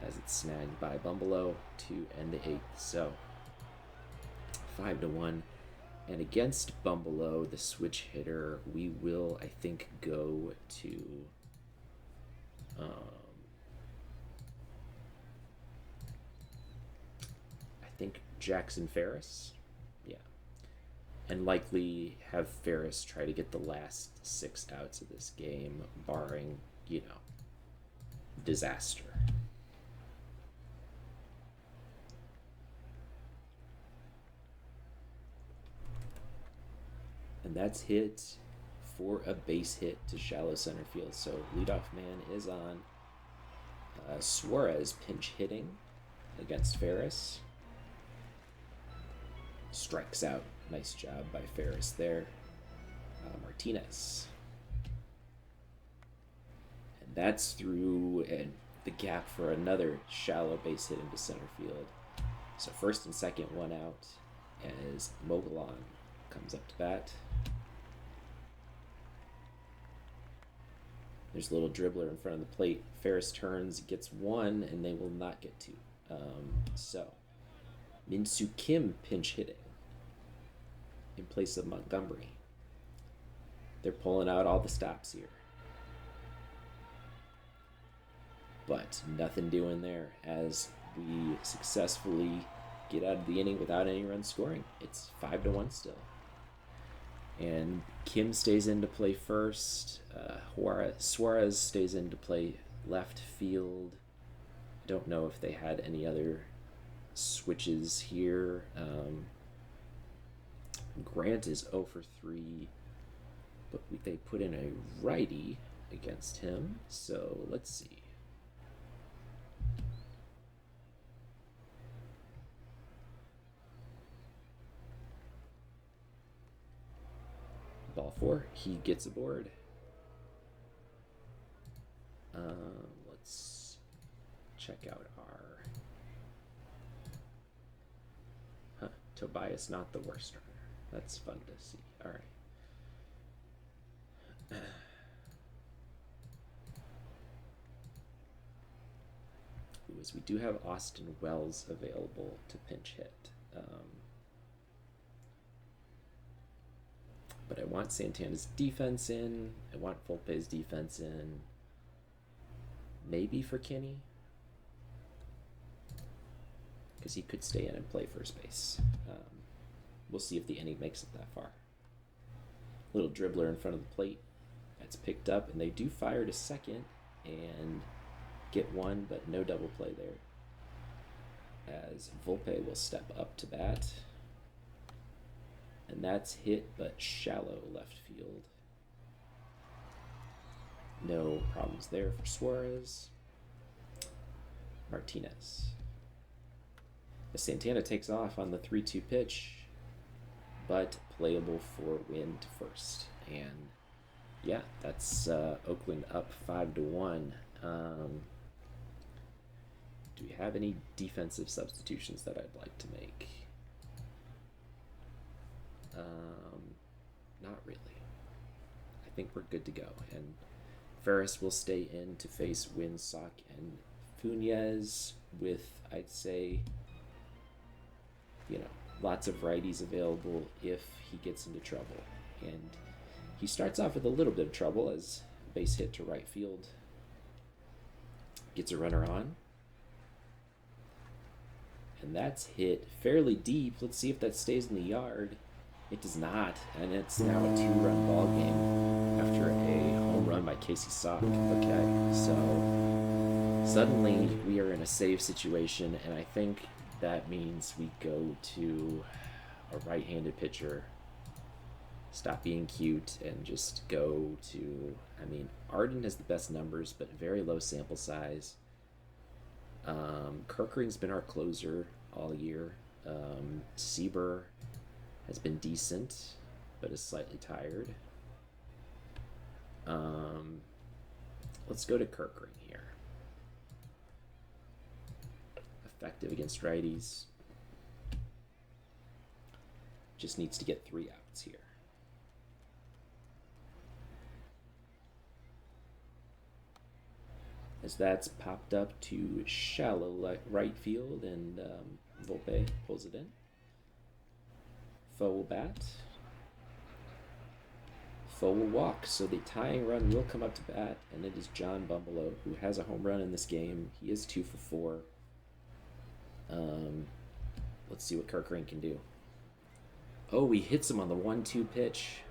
[SPEAKER 1] as it's snagged by Bumbelow to end the 8th. So 5-1. And against Bumbelow, the switch hitter, we will, I think, go to I think Jackson Ferris. Yeah. And likely have Ferris try to get the last 6 outs of this game, barring, disaster. And that's hit for a base hit to shallow center field. So leadoff man is on. Suarez pinch hitting against Ferris. Strikes out. Nice job by Ferris there. Martinez. And that's through the gap for another shallow base hit into center field. So first and second, 1 out, as Mogollon comes up to bat. There's a little dribbler in front of the plate. Ferris turns, gets 1, and they will not get 2. So Min-Soo Kim pinch hitting in place of Montgomery. They're pulling out all the stops here. But nothing doing there, as we successfully get out of the inning without any runs scoring. It's 5-1 still. And Kim stays in to play first. Suarez stays in to play left field. I don't know if they had any other switches here. Grant is 0 for 3, but they put in a righty against him. So let's see. Ball 4, he gets aboard. Let's check out our Tobias, not the worst runner. That's fun to see. All right. We do have Austin Wells available to pinch hit. But I want Santana's defense in. I want Volpe's defense in. Maybe for Kinney, because he could stay in and play first base. We'll see if the inning makes it that far. Little dribbler in front of the plate. That's picked up, and they do fire to second and get one, but no double play there, as Volpe will step up to bat. And that's hit, but shallow left field. No problems there for Suarez. Martinez. As Santana takes off on the 3-2 pitch, but playable for win to first. And yeah, that's Oakland up 5-1. Do we have any defensive substitutions that I'd like to make? Not really. I think we're good to go. And Ferris will stay in to face Winsock and Funes with, I'd say, lots of righties available if he gets into trouble. And he starts off with a little bit of trouble as base hit to right field. Gets a runner on. And that's hit fairly deep. Let's see if that stays in the yard. It does not, and it's now a 2-run ball game after a home run by Casey Sock. Okay, so suddenly we are in a save situation, and I think that means we go to a right-handed pitcher, stop being cute, and just go to, Arden has the best numbers, but very low sample size. Kerkering's been our closer all year. Sieber has been decent, but is slightly tired. Let's go to Kerkering here. Effective against righties. Just needs to get 3 outs here. As that's popped up to shallow right field, and Volpe pulls it in. Foe will bat. Foe will walk, so the tying run will come up to bat, and it is John Bumbleow, who has a home run in this game. He is 2 for 4. Let's see what Kerkering can do. Oh, he hits him on the 1-2 pitch.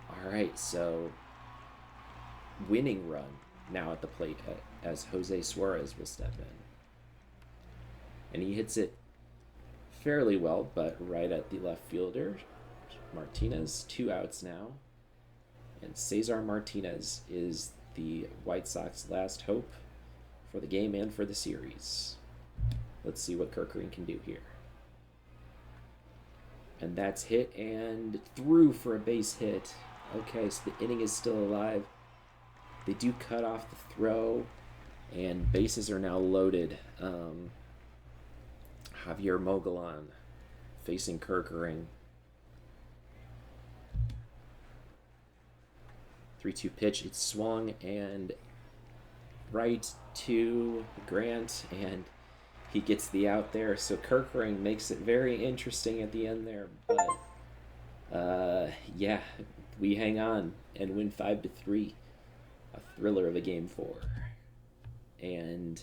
[SPEAKER 1] All right, so winning run now at the plate as Jose Suarez will step in. And he hits it fairly well, but right at the left fielder. Martinez, 2 outs now. And Cesar Martinez is the White Sox last hope for the game and for the series. Let's see what Kerkering can do here. And that's hit and through for a base hit. Okay, so the inning is still alive. They do cut off the throw, and bases are now loaded. Javier Mogollon facing Kerkering. 3-2 pitch. It's swung and right to Grant, and he gets the out there. So Kerkering makes it very interesting at the end there. But yeah, we hang on and win 5-3. A thriller of a game 4. And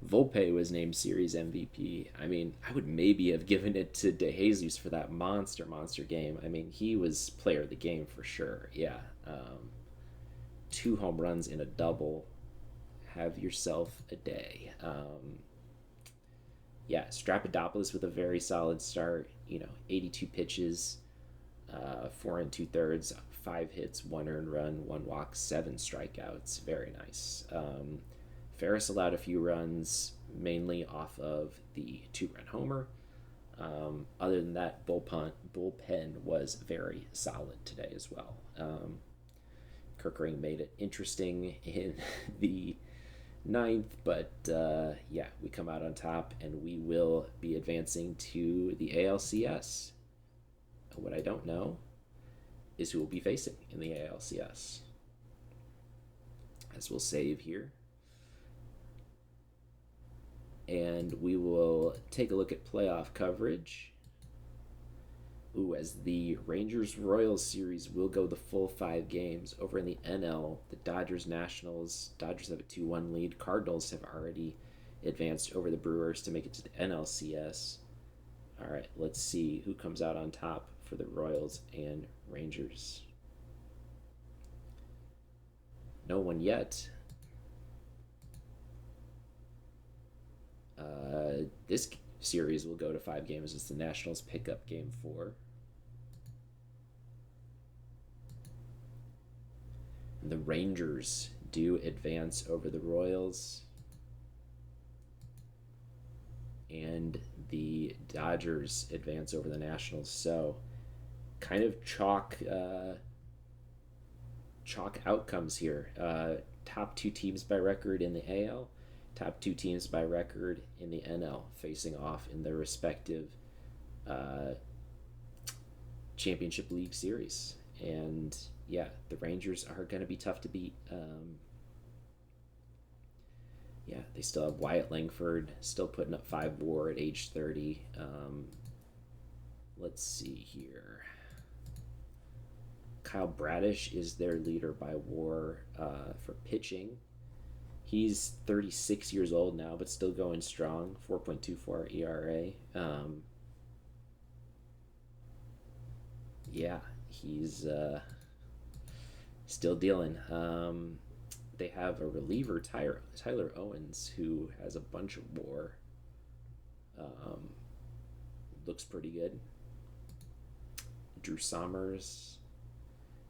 [SPEAKER 1] Volpe was named Series MVP. I mean, I would maybe have given it to DeJesus for that monster game. I mean, he was player of the game for sure. Yeah. 2 home runs in a double. Have yourself a day. Yeah, Strapidopoulos with a very solid start. 82 pitches, 4 and 2/3, 5 hits, 1 earned run, 1 walk, 7 strikeouts. Very nice. Ferris allowed a few runs, mainly off of the 2-run homer. Other than that, bullpen was very solid today as well. Kirkering made it interesting in the ninth, but yeah, we come out on top, and we will be advancing to the ALCS. What I don't know is who we'll be facing in the ALCS. As we'll save here. And we will take a look at playoff coverage. Ooh, as the Rangers-Royals series will go the full 5 games. Over in the NL, the Dodgers-Nationals. Dodgers have a 2-1 lead. Cardinals have already advanced over the Brewers to make it to the NLCS. All right, let's see who comes out on top for the Royals and Rangers. No one yet. This series will go to 5 games as the Nationals pick up game 4. And the Rangers do advance over the Royals. And the Dodgers advance over the Nationals. So kind of chalk outcomes here. Top 2 teams by record in the AL. Top 2 teams by record in the NL facing off in their respective championship league series. And yeah, the Rangers are going to be tough to beat. Yeah, they still have Wyatt Langford still putting up 5 WAR at age 30. Let's see here. Kyle Bradish is their leader by WAR for pitching. He's 36 years old now, but still going strong. 4.24 ERA. Yeah, he's still dealing. They have a reliever, Tyler Owens, who has a bunch of WAR. Looks pretty good. Drew Sommers,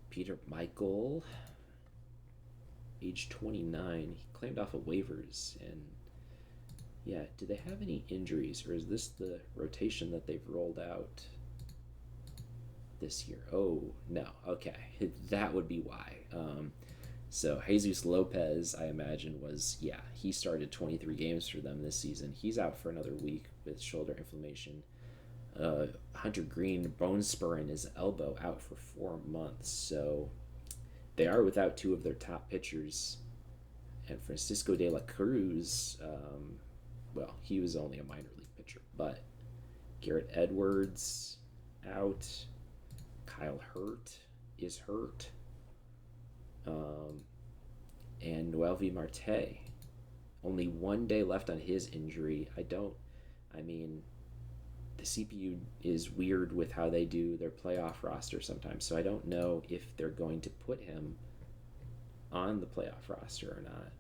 [SPEAKER 1] Peter Michael, age 29. He claimed off of waivers, and yeah, do they have any injuries, or is this the rotation that they've rolled out this year? Oh, no. Okay, that would be why. So Jesus Lopez, I imagine, he started 23 games for them this season. He's out for another week with shoulder inflammation. Hunter Green, bone spur in his elbow, out for 4 months. So they are without 2 of their top pitchers. And Francisco de la Cruz, he was only a minor league pitcher. But Garrett Edwards, out. Kyle Hurt is hurt. And Noelvi Marte, only 1 day left on his injury. The CPU is weird with how they do their playoff roster sometimes, so I don't know if they're going to put him on the playoff roster or not.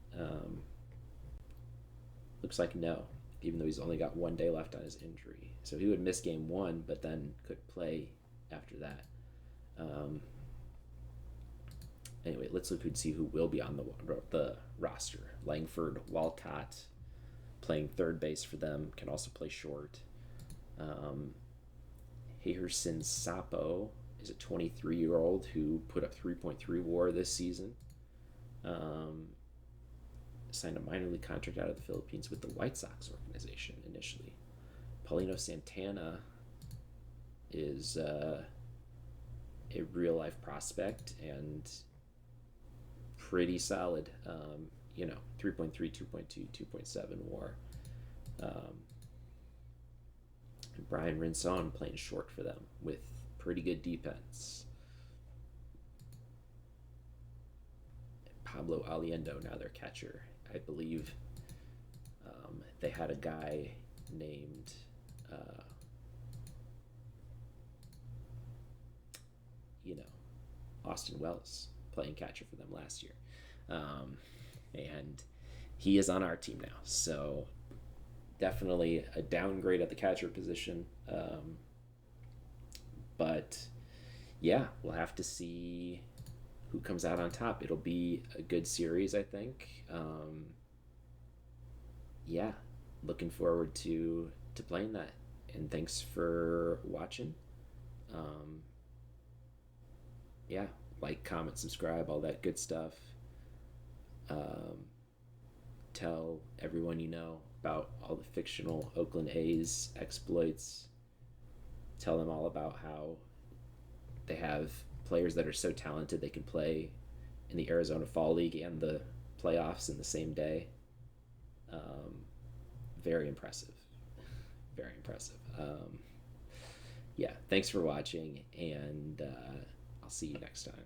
[SPEAKER 1] Looks like no, even though he's only got 1 day left on his injury. So he would miss game 1, but then could play after that. Anyway, let's look and see who will be on the roster. Langford, Walcott, playing third base for them, can also play short. Hayerson Sapo is a 23-year-old who put up 3.3 WAR this season. Signed a minor league contract out of the Philippines with the White Sox organization initially. Paulino Santana is a real-life prospect and pretty solid. 3.3, 2.2, 2.7 WAR. And Brian Rinson playing short for them with pretty good defense. And Pablo Aliendo, now their catcher. I believe They had a guy named uh, you know, Austin Wells playing catcher for them last year. And he is on our team now. So definitely a downgrade at the catcher position. But yeah, we'll have to see who comes out on top. It'll be a good series, I think. Yeah, looking forward to playing that. And thanks for watching. Um, yeah, like, comment, subscribe, all that good stuff. Um, Tell everyone you know about all the fictional Oakland A's exploits. Tell them all about how they have players that are so talented they can play in the Arizona Fall League and the playoffs in the same day. Um, Very impressive. Very impressive. Yeah, thanks for watching, and I'll see you next time.